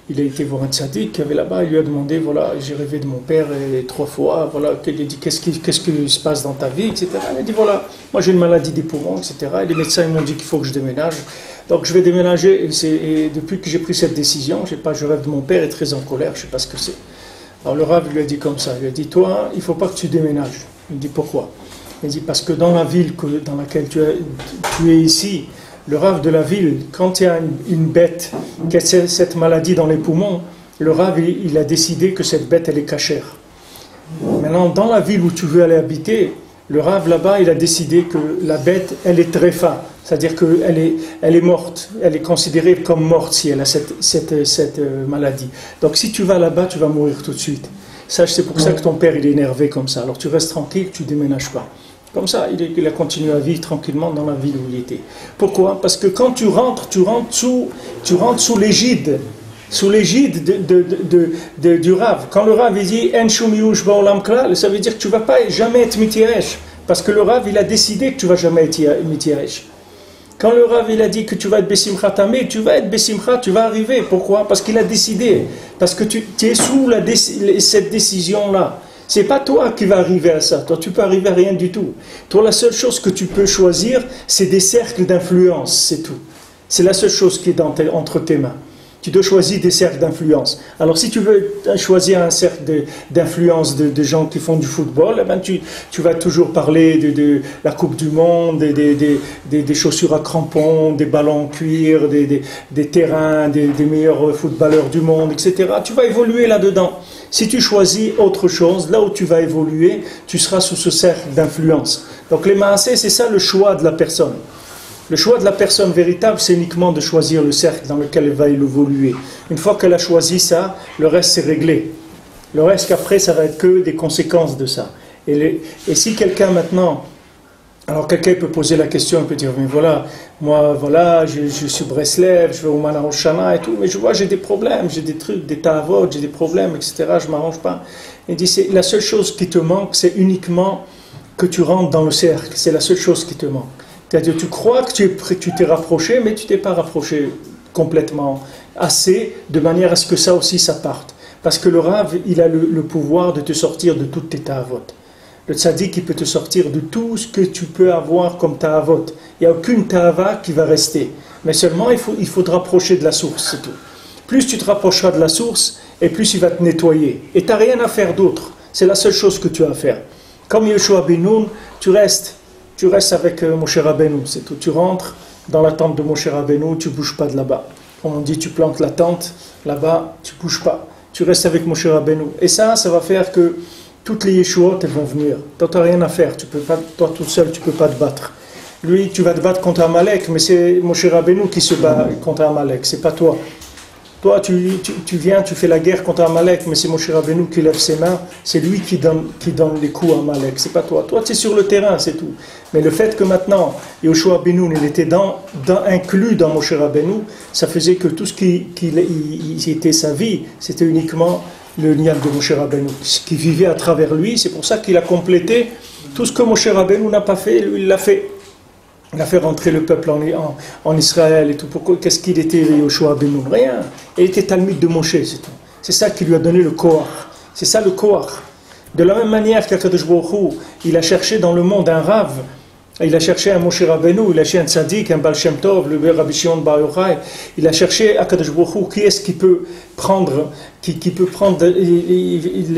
il a été voir un tzaddik qui avait là-bas, il lui a demandé, voilà, j'ai rêvé de mon père 3 fois, voilà, il a dit, qu'est-ce qui se passe dans ta vie, etc. Il a dit, voilà, moi j'ai une maladie des poumons, etc. Et les médecins m'ont dit qu'il faut que je déménage, donc je vais déménager, et depuis que j'ai pris cette décision, je sais pas, je rêve de mon père, il est très en colère, je ne sais pas ce que c'est. Alors le Rav lui a dit comme ça, il lui a dit, toi, il ne faut pas que tu déménages. Il dit, pourquoi? Il dit, parce que dans la ville dans laquelle tu es ici, le Rav de la ville, quand il y a une bête qui a cette maladie dans les poumons, le Rav, il a décidé que cette bête, elle est cachère. Maintenant, dans la ville où tu veux aller habiter, le Rav là-bas, il a décidé que la bête, elle est tréfa, c'est-à-dire qu'elle est morte, elle est considérée comme morte si elle a cette maladie. Donc si tu vas là-bas, tu vas mourir tout de suite. Sache, c'est pour ça que ton père, il est énervé comme ça. Alors tu restes tranquille, tu ne déménages pas. Comme ça, il a continué à vivre tranquillement dans la ville où il était. Pourquoi? Parce que quand tu rentres sous l'égide. Sous l'égide du Rav. Quand le Rav il dit En shum yush ba'olam klal, ça veut dire que tu ne vas pas jamais être mitieresh. Parce que le Rav il a décidé que tu ne vas jamais être mitieresh. Quand le Rav il a dit que tu vas être besimcha tamé, tu vas être besimcha, tu vas arriver. Pourquoi? Parce qu'il a décidé. Parce que tu es sous cette décision-là. C'est pas toi qui vas arriver à ça. Toi, tu peux arriver à rien du tout. Toi, la seule chose que tu peux choisir, c'est des cercles d'influence, c'est tout. C'est la seule chose qui est entre tes mains. tu dois choisir des cercles d'influence. Alors si tu veux choisir un cercle d'influence de gens qui font du football, eh ben tu vas toujours parler de la Coupe du Monde, des chaussures à crampons, des ballons en cuir, des terrains, des meilleurs footballeurs du monde, etc. Tu vas évoluer là-dedans. Si tu choisis autre chose, là où tu vas évoluer, tu seras sous ce cercle d'influence. Donc les maaseh, c'est ça le choix de la personne. Le choix de la personne véritable, c'est uniquement de choisir le cercle dans lequel elle va évoluer. Une fois qu'elle a choisi ça, le reste c'est réglé. Le reste qu'après, ça va être que des conséquences de ça. Et si quelqu'un maintenant... Alors quelqu'un peut poser la question, il peut dire, mais voilà, moi, voilà, je suis Breslev, je vais au Mana Hoshana et tout, mais je vois, j'ai des problèmes, j'ai des trucs, des ta'avot, j'ai des problèmes, etc., je ne m'arrange pas. Il dit, la seule chose qui te manque, c'est uniquement que tu rentres dans le cercle, c'est la seule chose qui te manque. C'est-à-dire, tu crois que tu t'es rapproché, mais tu ne t'es pas rapproché complètement assez, de manière à ce que ça aussi, ça parte. Parce que le Rav, il a le pouvoir de te sortir de toutes tes ta'avot. Le tzaddik, il peut te sortir de tout ce que tu peux avoir comme ta'avot. Il n'y a aucune ta'ava qui va rester. Mais seulement, il faut te rapprocher de la source, c'est tout. Plus tu te rapprocheras de la source, et plus il va te nettoyer. Et tu n'as rien à faire d'autre. C'est la seule chose que tu as à faire. Comme Yeshua ben Nun, tu restes avec Moshe Rabbeinu, c'est tout. Tu rentres dans la tente de Moshe Rabbeinu, tu ne bouges pas de là-bas. On dit, tu plantes la tente, là-bas, tu ne bouges pas. Tu restes avec Moshe Rabbeinu. Et ça va faire que toutes les Yeshuot, elles vont venir. Toi, tu n'as rien à faire. Toi, tout seul, tu ne peux pas te battre. Lui, tu vas te battre contre Amalek, mais c'est Moshe Rabbeinu qui se bat contre Amalek, c'est pas toi. Toi, tu viens, tu fais la guerre contre Amalek, mais c'est Moshe Rabbeinu qui lève ses mains, c'est lui qui donne les coups à Amalek, c'est pas toi. Toi, tu es sur le terrain, c'est tout. Mais le fait que maintenant, Yoshua ben Nun, il était inclus dans Moshe Rabbeinu, ça faisait que tout ce qui était sa vie, c'était uniquement le nial de Moshe Rabbeinu, qui vivait à travers lui. C'est pour ça qu'il a complété tout ce que Moshe Rabbeinu n'a pas fait, lui, il l'a fait. Il a fait rentrer le peuple en Israël et tout. Pourquoi? Qu'est-ce qu'il était, Yoshua ben Nun? Rien. Il était Talmud de Moshe, c'est tout. C'est ça qui lui a donné le Koach. C'est ça le Koach. De la même manière qu'Akadosh Baruch Hu, il a cherché dans le monde un Rav, il a cherché un Moshe Rabbeinu, il a cherché un Tzadik, un Baal Shem Tov, le Rabbi Shimon Bar Yochai. Il a cherché Akadosh Baruch Hu, qui est-ce qui peut prendre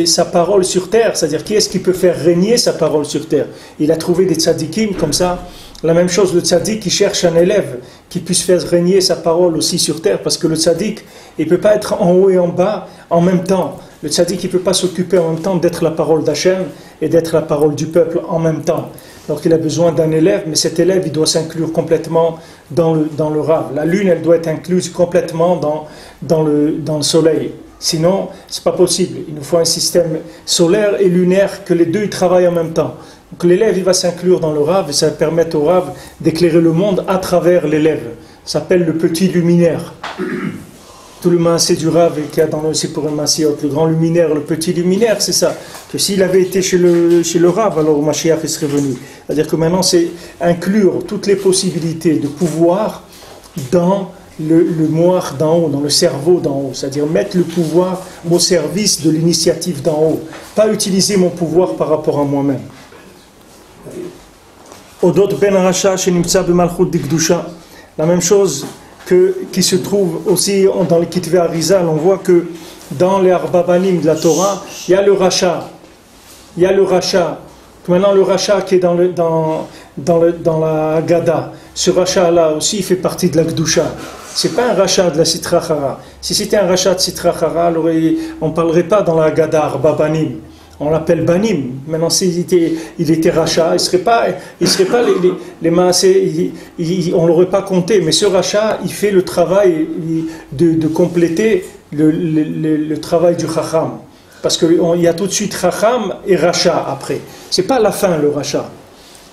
sa parole sur terre, c'est-à-dire qui est-ce qui peut faire régner sa parole sur terre. Il a trouvé des Tzadikim comme ça. La même chose, le Tzadik qui cherche un élève qui puisse faire régner sa parole aussi sur terre, parce que le Tzadik, il ne peut pas être en haut et en bas en même temps. Le Tzadik, il ne peut pas s'occuper en même temps d'être la parole d'Hachem et d'être la parole du peuple en même temps. Donc il a besoin d'un élève, mais cet élève, il doit s'inclure complètement dans le Rav. La lune, elle doit être incluse complètement dans le soleil. Sinon, ce n'est pas possible. Il nous faut un système solaire et lunaire, que les deux ils travaillent en même temps. Donc l'élève, il va s'inclure dans le Rav, et ça va permettre au Rav d'éclairer le monde à travers l'élève. Ça s'appelle le petit luminaire. Tout le maaseh du Rav qu'il y a dans le Sipurim Masiot, le grand luminaire, le petit luminaire, c'est ça. Que s'il avait été chez le Rav, alors Mashiach il serait venu. C'est-à-dire que maintenant, c'est inclure toutes les possibilités de pouvoir dans le moire d'en haut, dans le cerveau d'en haut. C'est-à-dire mettre le pouvoir au service de l'initiative d'en haut. Pas utiliser mon pouvoir par rapport à moi-même. Odot ben Racha shenimtsa b'malchut dikdusha. La même chose qui se trouve aussi dans le Kitvé Arizal. On voit que dans les Arbabanim de la Torah, il y a le Racha. Il y a le Racha. Maintenant, le Racha qui est dans la Haggadah. Ce Racha-là aussi, il fait partie de la Gdusha. Ce n'est pas un Racha de la Sitra Chara. Si c'était un Racha de Sitra Chara, on ne parlerait pas dans la Haggadah Arbabanim. On l'appelle Banim. Maintenant, s'il était Racha, il ne serait pas les maaseh, on ne l'aurait pas compté. Mais ce Racha, il fait le travail de compléter le travail du Chacham. Parce qu'il y a tout de suite Chacham et Racha après. Ce n'est pas la fin, le Racha.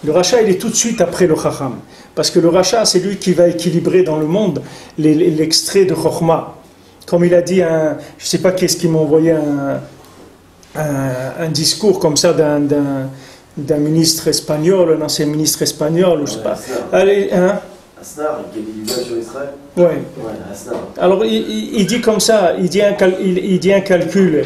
Le Racha, il est tout de suite après le Chacham. Parce que le Racha, c'est lui qui va équilibrer dans le monde l'extrait de Chokhmah. Comme il a dit, je ne sais pas qu'est-ce qui m'a envoyé un discours comme ça d'un ministre espagnol, un ancien ministre espagnol, ou je sais pas. Allez, hein? Asnar, qui est sur Israël. Ouais. Asnar. Alors il dit comme ça, il dit un calcul,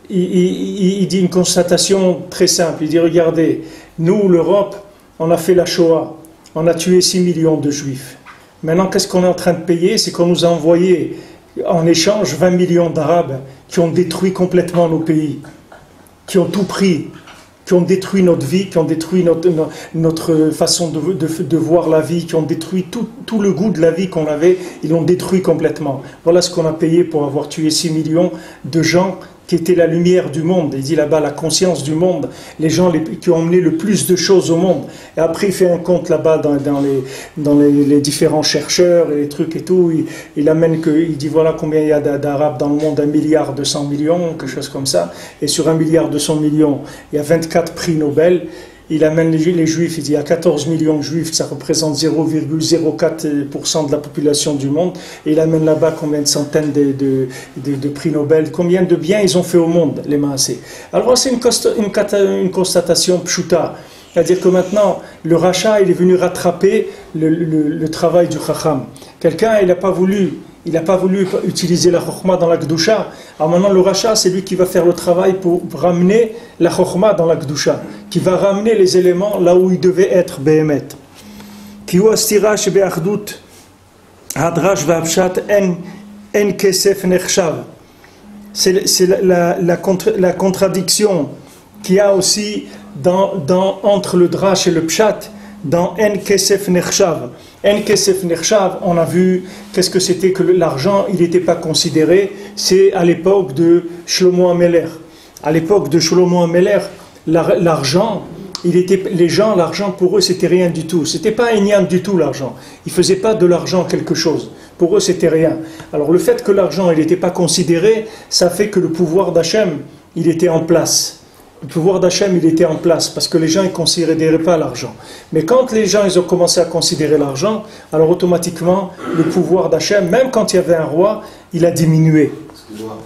il dit une constatation très simple. Il dit, regardez, nous, l'Europe, on a fait la Shoah, on a tué 6 millions de Juifs. Maintenant, qu'est-ce qu'on est en train de payer? C'est qu'on nous a envoyé en échange 20 millions d'Arabes qui ont détruit complètement nos pays, qui ont tout pris, qui ont détruit notre vie, qui ont détruit notre façon de voir la vie, qui ont détruit tout le goût de la vie qu'on avait, ils l'ont détruit complètement. Voilà ce qu'on a payé pour avoir tué 6 millions de gens qui étaient la lumière du monde. Il dit là-bas la conscience du monde, les gens qui ont emmené le plus de choses au monde. Et après il fait un compte là-bas dans les différents chercheurs et les trucs et tout. Il amène il dit voilà combien il y a d'Arabes dans le monde, 1,2 milliard, quelque chose comme ça. Et sur 1,2 milliard, il y a 24 prix Nobel. Il amène les Juifs, il dit il y a 14 millions de Juifs, ça représente 0,04% de la population du monde. Et il amène là-bas combien de centaines de prix Nobel, combien de biens ils ont fait au monde, les Maasé. Alors c'est une constatation pshuta, c'est-à-dire que maintenant, le rachat, il est venu rattraper le travail du Chacham. Quelqu'un, il n'a pas voulu utiliser la chokhma dans la Kedusha. Alors maintenant, le rachat, c'est lui qui va faire le travail pour ramener la chokhma dans la Kedusha, qui va ramener les éléments là où ils devaient être, Behemet. Ki hu astira shebe'achdut hadrash ve'apshat en kesef nechshav. C'est la contradiction qu'il y a aussi entre le drash et le pshat, dans En Kesef Nechshav. En Kesef Nechshav, on a vu qu'est-ce que c'était que l'argent, il n'était pas considéré. C'est à l'époque de Shlomo HaMelech. À l'époque de Shlomo HaMelech, l'argent, l'argent pour eux, c'était rien du tout. C'était pas un du tout, l'argent. Ils faisaient pas de l'argent quelque chose. Pour eux, c'était rien. Alors le fait que l'argent, il n'était pas considéré, ça fait que le pouvoir d'Hachem, il était en place. Le pouvoir d'Hachem, il était en place, parce que les gens ne considéraient pas l'argent. Mais quand les gens ils ont commencé à considérer l'argent, alors automatiquement, le pouvoir d'Hachem, même quand il y avait un roi, il a diminué. Excuse-moi,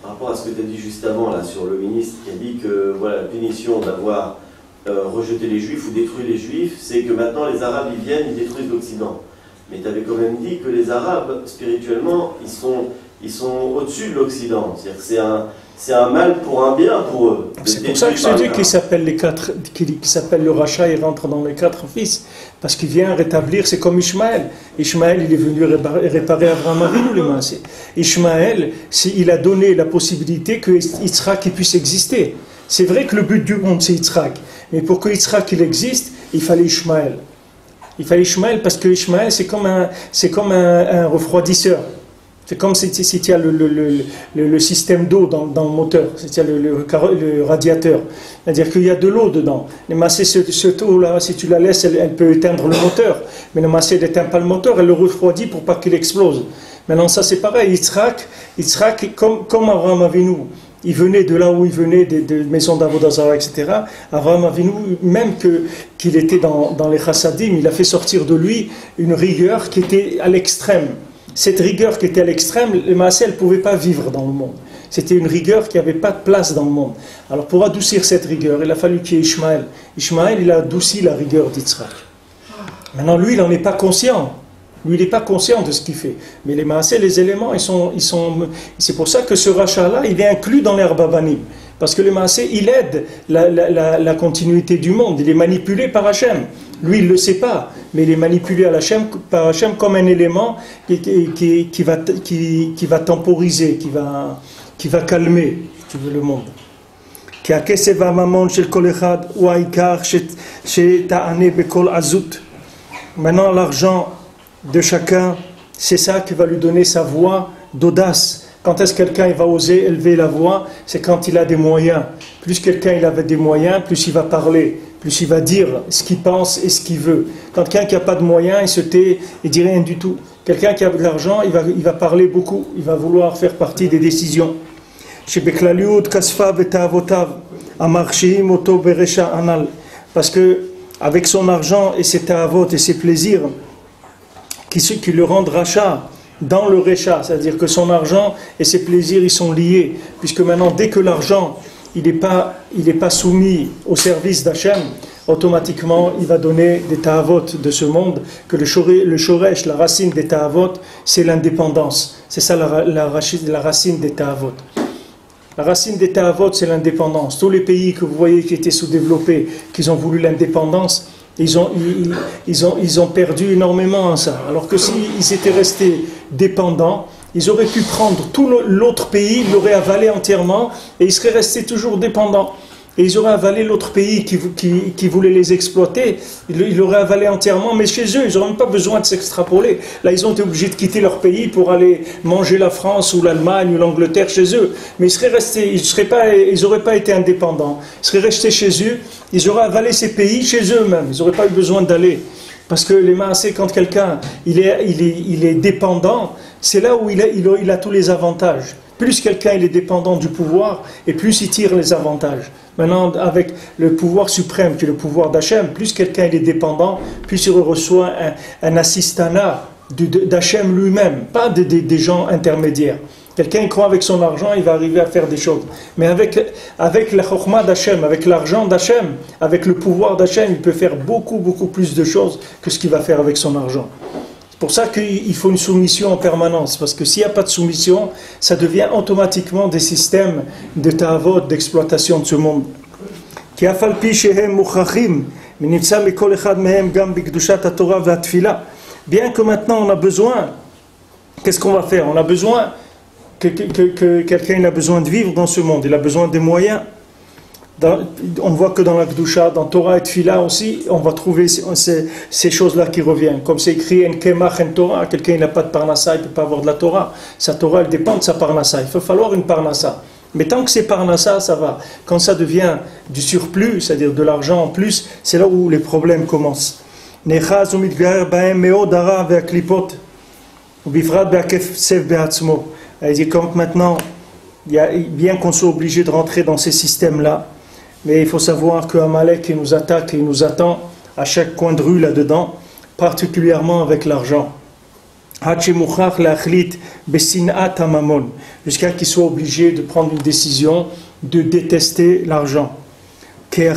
par rapport à ce que tu as dit juste avant, là, sur le ministre qui a dit que voilà, la punition d'avoir rejeté les Juifs ou détruit les Juifs, c'est que maintenant les Arabes, ils viennent, ils détruisent l'Occident. Mais tu avais quand même dit que les Arabes, spirituellement, ils sont au-dessus de l'Occident. C'est-à-dire que c'est un mal pour un bien pour eux. C'est pour ça que je te dis qu'il s'appelle le rachat, il rentre dans les 4 fils, parce qu'il vient rétablir, c'est comme Ishmaël. Ishmaël, il est venu réparer Abraham Avinu, les Maasé. Ishmaël, il a donné la possibilité que Yitzhak puisse exister. C'est vrai que le but du monde, c'est Yitzhak. Mais pour que Yitzhak il existe, il fallait Ishmaël. Il fallait Ishmaël parce que Ishmaël, c'est comme un refroidisseur. C'est comme si tu as le système d'eau dans le moteur, si tu as le radiateur. C'est-à-dire qu'il y a de l'eau dedans. Mais cette eau-là, si tu la laisses, elle peut éteindre le moteur. Mais le massé n'éteint pas le moteur, elle le refroidit pour pas qu'il explose. Maintenant, ça c'est pareil. Yitzhak, comme Abraham Avinu, il venait de là où il venait, des maisons d'Avodah Zarah, etc. Abraham Avinu, même qu'il était dans les chassadim, il a fait sortir de lui une rigueur qui était à l'extrême. Cette rigueur qui était à l'extrême, les Maasé ne pouvaient pas vivre dans le monde. C'était une rigueur qui n'avait pas de place dans le monde. Alors pour adoucir cette rigueur, il a fallu qu'il y ait Ishmaël. Ishmaël, il a adouci la rigueur d'Yitzhak. Maintenant, lui, il n'en est pas conscient. Lui, il n'est pas conscient de ce qu'il fait. Mais les Maasé, les éléments, c'est pour ça que ce rachat-là, il est inclus dans l'herbe Abanim. Parce que les Maasé, il aide la continuité du monde. Il est manipulé par Hachem. Lui, il ne le sait pas, mais il est manipulé par Hachem comme un élément qui va temporiser, qui va calmer, si tu veux, le monde. Maintenant, l'argent de chacun, c'est ça qui va lui donner sa voix d'audace. Quand est-ce que quelqu'un va oser élever la voix? C'est quand il a des moyens. Plus quelqu'un il avait des moyens, plus il va parler, plus il va dire ce qu'il pense et ce qu'il veut. Quand quelqu'un qui n'a pas de moyens, il se tait, il ne dit rien du tout. Quelqu'un qui a de l'argent, il va parler beaucoup, il va vouloir faire partie des décisions. Parce que avec son argent et ses ta'avot et ses plaisirs, qui le rendent rachat, dans le récha, c'est-à-dire que son argent et ses plaisirs ils sont liés, puisque maintenant dès que l'argent il n'est pas soumis au service d'Hachem, automatiquement il va donner des ta'avot de ce monde, que le shoresh, la racine des ta'avot, c'est l'indépendance. C'est ça la racine des ta'avot. La racine des ta'avot, c'est l'indépendance. Tous les pays que vous voyez qui étaient sous-développés, qui ont voulu l'indépendance, ils ont perdu énormément en ça. Alors que s'ils étaient restés dépendants, ils auraient pu prendre tout l'autre pays, ils l'auraient avalé entièrement et ils seraient restés toujours dépendants. Et ils auraient avalé l'autre pays qui voulait les exploiter, ils l'auraient avalé entièrement, mais chez eux, ils n'auraient même pas besoin de s'extrapoler. Là, ils ont été obligés de quitter leur pays pour aller manger la France ou l'Allemagne ou l'Angleterre chez eux. Mais ils seraient restés, ils n'auraient pas été indépendants. Ils seraient restés chez eux, ils auraient avalé ces pays chez eux-mêmes. Ils n'auraient pas eu besoin d'aller. Parce que les Maasé, quand quelqu'un il est dépendant, c'est là où il a tous les avantages. Plus quelqu'un il est dépendant du pouvoir, et plus il tire les avantages. Maintenant, avec le pouvoir suprême, qui est le pouvoir d'Hachem, plus quelqu'un il est dépendant, plus il reçoit un assistanat d'Hachem lui-même, pas des gens intermédiaires. Quelqu'un il croit avec son argent, il va arriver à faire des choses. Mais avec la chokhma d'Hachem, avec l'argent d'Hachem, avec le pouvoir d'Hachem, il peut faire beaucoup, beaucoup plus de choses que ce qu'il va faire avec son argent. C'est pour ça qu'il faut une soumission en permanence, parce que s'il n'y a pas de soumission, ça devient automatiquement des systèmes de ta'avot, d'exploitation de ce monde. Bien que maintenant on a besoin, qu'est-ce qu'on va faire? On a besoin que quelqu'un a besoin de vivre dans ce monde, il a besoin des moyens. On voit que dans la Kedusha, dans Torah et Tfila aussi, on va trouver ces choses-là qui reviennent. Comme c'est écrit en Kemach en Torah, quelqu'un n'a pas de Parnassa, il ne peut pas avoir de la Torah. Sa Torah, elle dépend de sa Parnassa. Il va falloir une Parnassa. Mais tant que c'est Parnassa, ça va. Quand ça devient du surplus, c'est-à-dire de l'argent en plus, c'est là où les problèmes commencent. Nechaz ou mitgaer baem meo dara ve'aklipot, ou bifrat be'akef sef be'atzmo. C'est comme maintenant, bien qu'on soit obligé de rentrer dans ces systèmes-là, mais il faut savoir qu'un Amalek nous attaque et nous attend à chaque coin de rue là-dedans, particulièrement avec l'argent. Jusqu'à qu'il soit obligé de prendre une décision de détester l'argent. Comme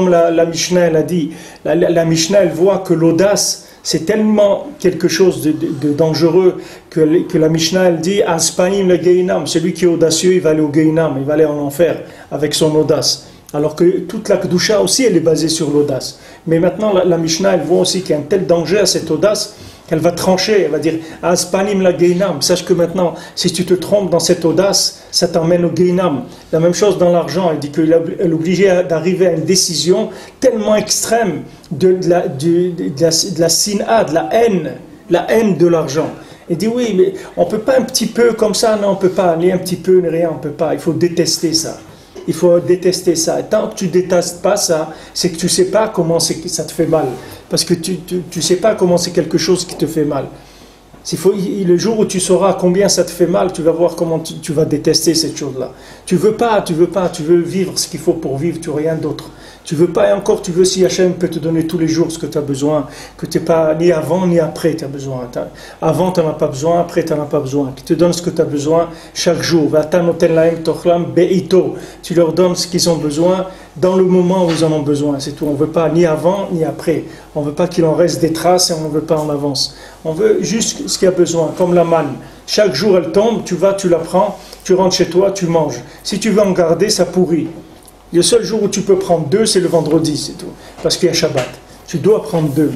la Mishnah elle a dit, la Mishnah elle voit que l'audace c'est tellement quelque chose de dangereux que la Mishnah elle dit Aspanim le Geinam, celui qui est audacieux il va aller au Geinam, il va aller en enfer avec son audace. Alors que toute la Kedusha aussi elle est basée sur l'audace. Mais maintenant la Mishnah elle voit aussi qu'il y a un tel danger à cette audace qu'elle va trancher, elle va dire Aspanim la Geinam. Sache que maintenant si tu te trompes dans cette audace, ça t'emmène au Geinam. La même chose dans l'argent, elle dit qu'elle est obligée d'arriver à une décision tellement extrême de la sina, de la haine de l'argent. Elle dit oui, mais on ne peut pas un petit peu comme ça, non on ne peut pas, ni un petit peu, ni rien, on ne peut pas, il faut détester ça. Il faut détester ça. Et tant que tu ne détestes pas ça, c'est que tu ne sais pas comment ça te fait mal. Parce que tu ne sais pas comment c'est quelque chose qui te fait mal. Le jour où tu sauras combien ça te fait mal, tu vas voir comment tu vas détester cette chose-là. Tu veux vivre ce qu'il faut pour vivre, tu veux rien d'autre. Tu veux pas, et encore tu veux si Hachem peut te donner tous les jours ce que tu as besoin, que tu n'es pas ni avant ni après tu as besoin. Avant tu n'en as pas besoin, après tu n'en as pas besoin. Qui te donne ce que tu as besoin chaque jour. Tu leur donnes ce qu'ils ont besoin dans le moment où ils en ont besoin. C'est tout. On ne veut pas ni avant ni après. On ne veut pas qu'il en reste des traces et on ne veut pas en avance. On veut juste ce qu'il y a besoin, comme la manne. Chaque jour elle tombe, tu la prends, tu rentres chez toi, tu manges. Si tu veux en garder, ça pourrit. Le seul jour où tu peux prendre 2, c'est le vendredi, c'est tout. Parce qu'il y a Shabbat. Tu dois prendre 2.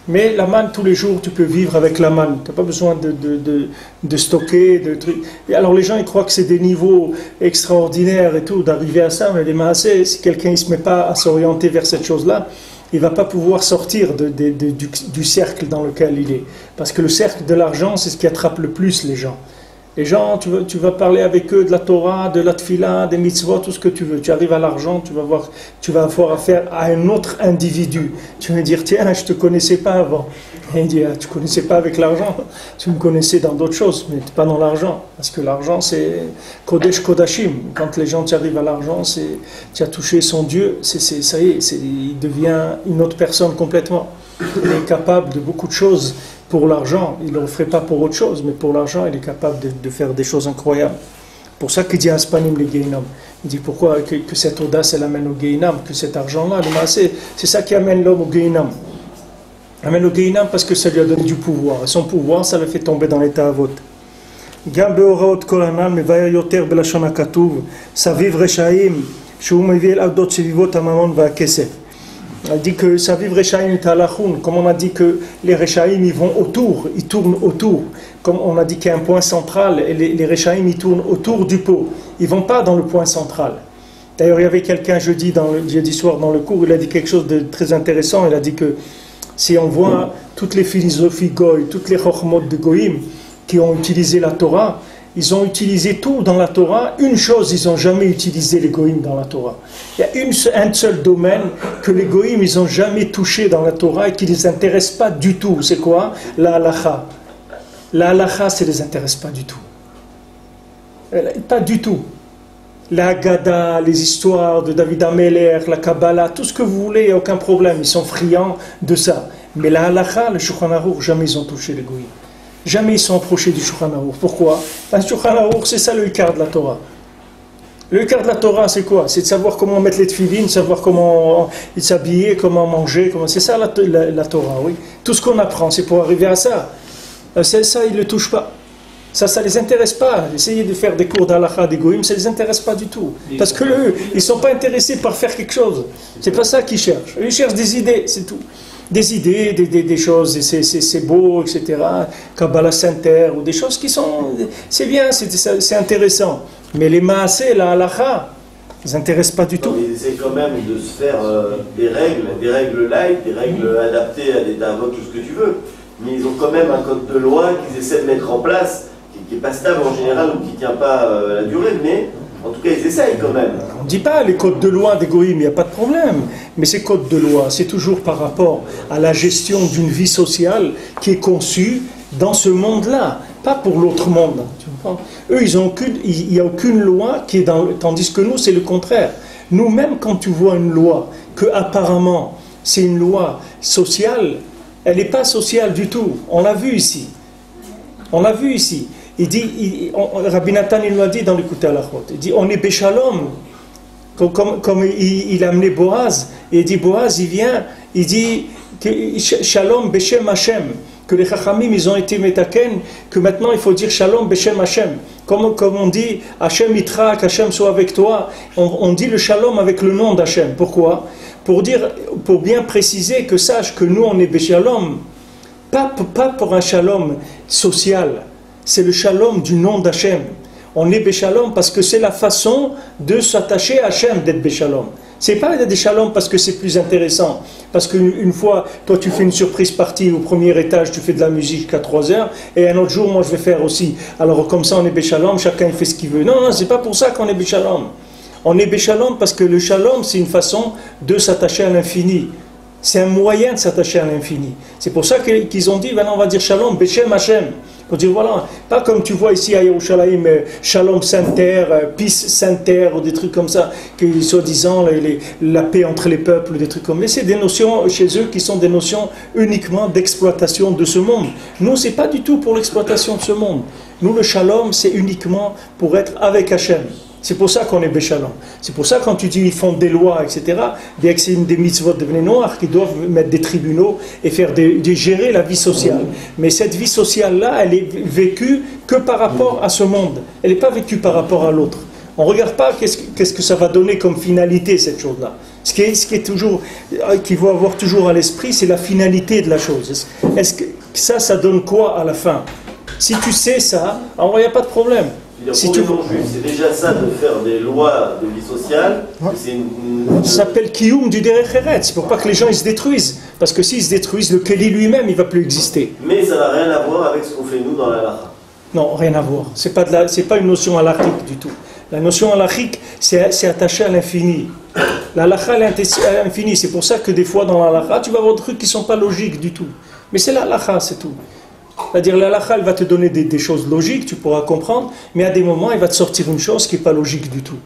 Mais la manne, tous les jours, tu peux vivre avec la manne. Tu n'as pas besoin de stocker, de trucs. Et alors les gens, ils croient que c'est des niveaux extraordinaires et tout, d'arriver à ça. Mais les maasés, si quelqu'un ne se met pas à s'orienter vers cette chose-là, il ne va pas pouvoir sortir du cercle dans lequel il est. Parce que le cercle de l'argent, c'est ce qui attrape le plus les gens. Les gens, tu vas parler avec eux de la Torah, de la Tfila, des mitzvot, tout ce que tu veux. Tu arrives à l'argent, tu vas avoir affaire à un autre individu. Tu vas dire, tiens, je ne te connaissais pas avant. Et il dit, ah, tu ne connaissais pas avec l'argent, tu me connaissais dans d'autres choses, mais pas dans l'argent. Parce que l'argent, c'est Kodesh Kodashim. Quand les gens tu arrivent à l'argent, tu as touché son Dieu, ça y est, il devient une autre personne complètement. Il est capable de beaucoup de choses. Pour l'argent, il ne le ferait pas pour autre chose, mais pour l'argent, il est capable de faire des choses incroyables. Pour ça qu'il dit Aspanim le Geinam. Il dit pourquoi que cette audace, elle amène au Geinam, que cet argent-là, c'est ça qui amène l'homme au Geinam. Amène au Geinam parce que ça lui a donné du pouvoir. Et son pouvoir, ça le fait tomber dans l'état avot. Gam beoraot kolanan mevayer yoter belashon hakatuv saviv reshaim שהוא מביא אל עבדות סביבות הממון והכסף. Elle dit que ça vive Rechaim Talachoun, comme on a dit que les Rechaim ils vont autour, ils tournent autour. Comme on a dit qu'il y a un point central, et les Rechaim ils tournent autour du pot. Ils ne vont pas dans le point central. D'ailleurs, il y avait quelqu'un jeudi soir dans le cours, il a dit quelque chose de très intéressant. Il a dit que si on voit toutes les philosophies Goï, toutes les Chochmot de Goïm qui ont utilisé la Torah, ils ont utilisé tout dans la Torah. Une chose, ils n'ont jamais utilisé les Goïm dans la Torah. Il y a un seul domaine que les Goïm, ils n'ont jamais touché dans la Torah et qui ne les intéresse pas du tout. C'est quoi? La halacha. La halacha, ça ne les intéresse pas du tout. Pas du tout. La Haggadah, les histoires de David Ameler, la Kabbalah, tout ce que vous voulez, il n'y a aucun problème. Ils sont friands de ça. Mais la halacha, le Shulchan Aruch, jamais ils ont touché les Goïm. Jamais ils sont approchés du Shulchan Aruch. Pourquoi? Parce que le Shulchan Aruch, c'est ça le Ikar de la Torah. Le Ikar de la Torah, c'est quoi? C'est de savoir comment mettre les tefillin, savoir comment s'habiller, comment manger. C'est ça la Torah, oui. Tout ce qu'on apprend, c'est pour arriver à ça. Ça, ils ne le touchent pas. Ça ne les intéresse pas. Essayer de faire des cours d'Halakha, des Goïm, ça ne les intéresse pas du tout. Parce que eux, ils ne sont pas intéressés par faire quelque chose. C'est pas ça qu'ils cherchent. Ils cherchent des idées, c'est tout. Des idées, des choses, c'est beau, etc. Kabbalah Center, ou des choses qui sont... C'est bien, c'est intéressant. Mais les maaseh, la halakha, ils ne intéressent pas du tout. Ils essaient quand même de se faire des règles light, des règles adaptées à des tavot, tout ce que tu veux. Mais ils ont quand même un code de loi qu'ils essaient de mettre en place, qui n'est pas stable en général ou qui ne tient pas la durée, mais en tout cas ils essayent quand même. On ne dit pas les codes de loi des Goïm, il n'y a pas de problème. Mais ces codes de loi, c'est toujours par rapport à la gestion d'une vie sociale qui est conçue dans ce monde-là, pas pour l'autre monde. Tu comprends? Eux, il n'y a aucune loi qui est dans... Tandis que nous, c'est le contraire. Nous, même quand tu vois une loi, que apparemment c'est une loi sociale, elle n'est pas sociale du tout. On l'a vu ici. On l'a vu ici. Il dit, Rabbi Nathan il l'a dit dans l'écouté à la Chot. Il dit, on est Béchalom. Comme il a amené Boaz. Et il dit, Boaz, il vient, il dit, Shalom Beshem Hashem. Que les Chachamim, ils ont été métaken, que maintenant il faut dire Shalom Beshem Hashem. Comme on dit, Hashem Yitrak, Hashem soit avec toi. On dit le Shalom avec le nom d'Hashem. Pourquoi? Pour bien préciser que sache que nous on est Béchalom. Pas pour un Shalom social. C'est le Shalom du nom d'Hachem. On est Béchalom parce que c'est la façon de s'attacher à Hachem d'être Béchalom. C'est pas des Shalom parce que c'est plus intéressant. Parce qu'une fois, toi tu fais une surprise partie au premier étage, tu fais de la musique jusqu'à 3 heures, et un autre jour, moi je vais faire aussi. Alors comme ça on est Béchalom, chacun fait ce qu'il veut. Non, c'est pas pour ça qu'on est Béchalom. On est Béchalom parce que le Shalom c'est une façon de s'attacher à l'infini. C'est un moyen de s'attacher à l'infini. C'est pour ça qu'ils ont dit, maintenant on va dire Shalom, Beshem Hashem. Pour dire voilà, pas comme tu vois ici à Yerushalayim, Shalom Saint-Terre, Peace Saint-Terre, ou des trucs comme ça, que soi-disant la paix entre les peuples, des trucs comme ça. Mais c'est des notions chez eux qui sont des notions uniquement d'exploitation de ce monde. Nous, c'est pas du tout pour l'exploitation de ce monde. Nous, le Shalom, c'est uniquement pour être avec Hachem. C'est pour ça qu'on est Béchalom. C'est pour ça quand tu dis ils font des lois, etc., des mitzvot de Bnei Noach qui doivent mettre des tribunaux et faire gérer la vie sociale. Mais cette vie sociale-là, elle est vécue que par rapport à ce monde. Elle n'est pas vécue par rapport à l'autre. On ne regarde pas qu'est-ce que ça va donner comme finalité, cette chose-là. Ce qui est toujours, qu'il faut avoir toujours à l'esprit, c'est la finalité de la chose. Est-ce que ça donne quoi à la fin? Si tu sais ça, alors il n'y a pas de problème. Si pour les non-juifs, c'est déjà ça de faire des lois de vie sociale. Ouais. Ça s'appelle Kiyum du Derech Eretz. C'est pour pas que les gens ils se détruisent. Parce que s'ils se détruisent, le Keli lui-même, il ne va plus exister. Mais ça n'a rien à voir avec ce qu'on fait nous dans la halakha. Non, rien à voir. C'est pas une notion halachique du tout. La notion halachique, c'est attaché à l'infini. La halakha, elle est à l'infini. C'est pour ça que des fois, dans la halakha, tu vas avoir des trucs qui ne sont pas logiques du tout. Mais c'est la halakha, c'est tout. C'est-à-dire la halakha, elle va te donner des choses logiques, tu pourras comprendre, mais à des moments, elle va te sortir une chose qui n'est pas logique du tout.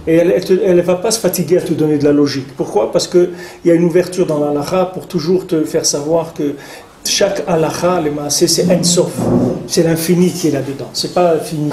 Et elle ne va pas se fatiguer à te donner de la logique. Pourquoi? Parce qu'il y a une ouverture dans la halakha pour toujours te faire savoir que chaque halakha, les maaseh, c'est Ein Sof. C'est l'infini qui est là-dedans. C'est pas fini.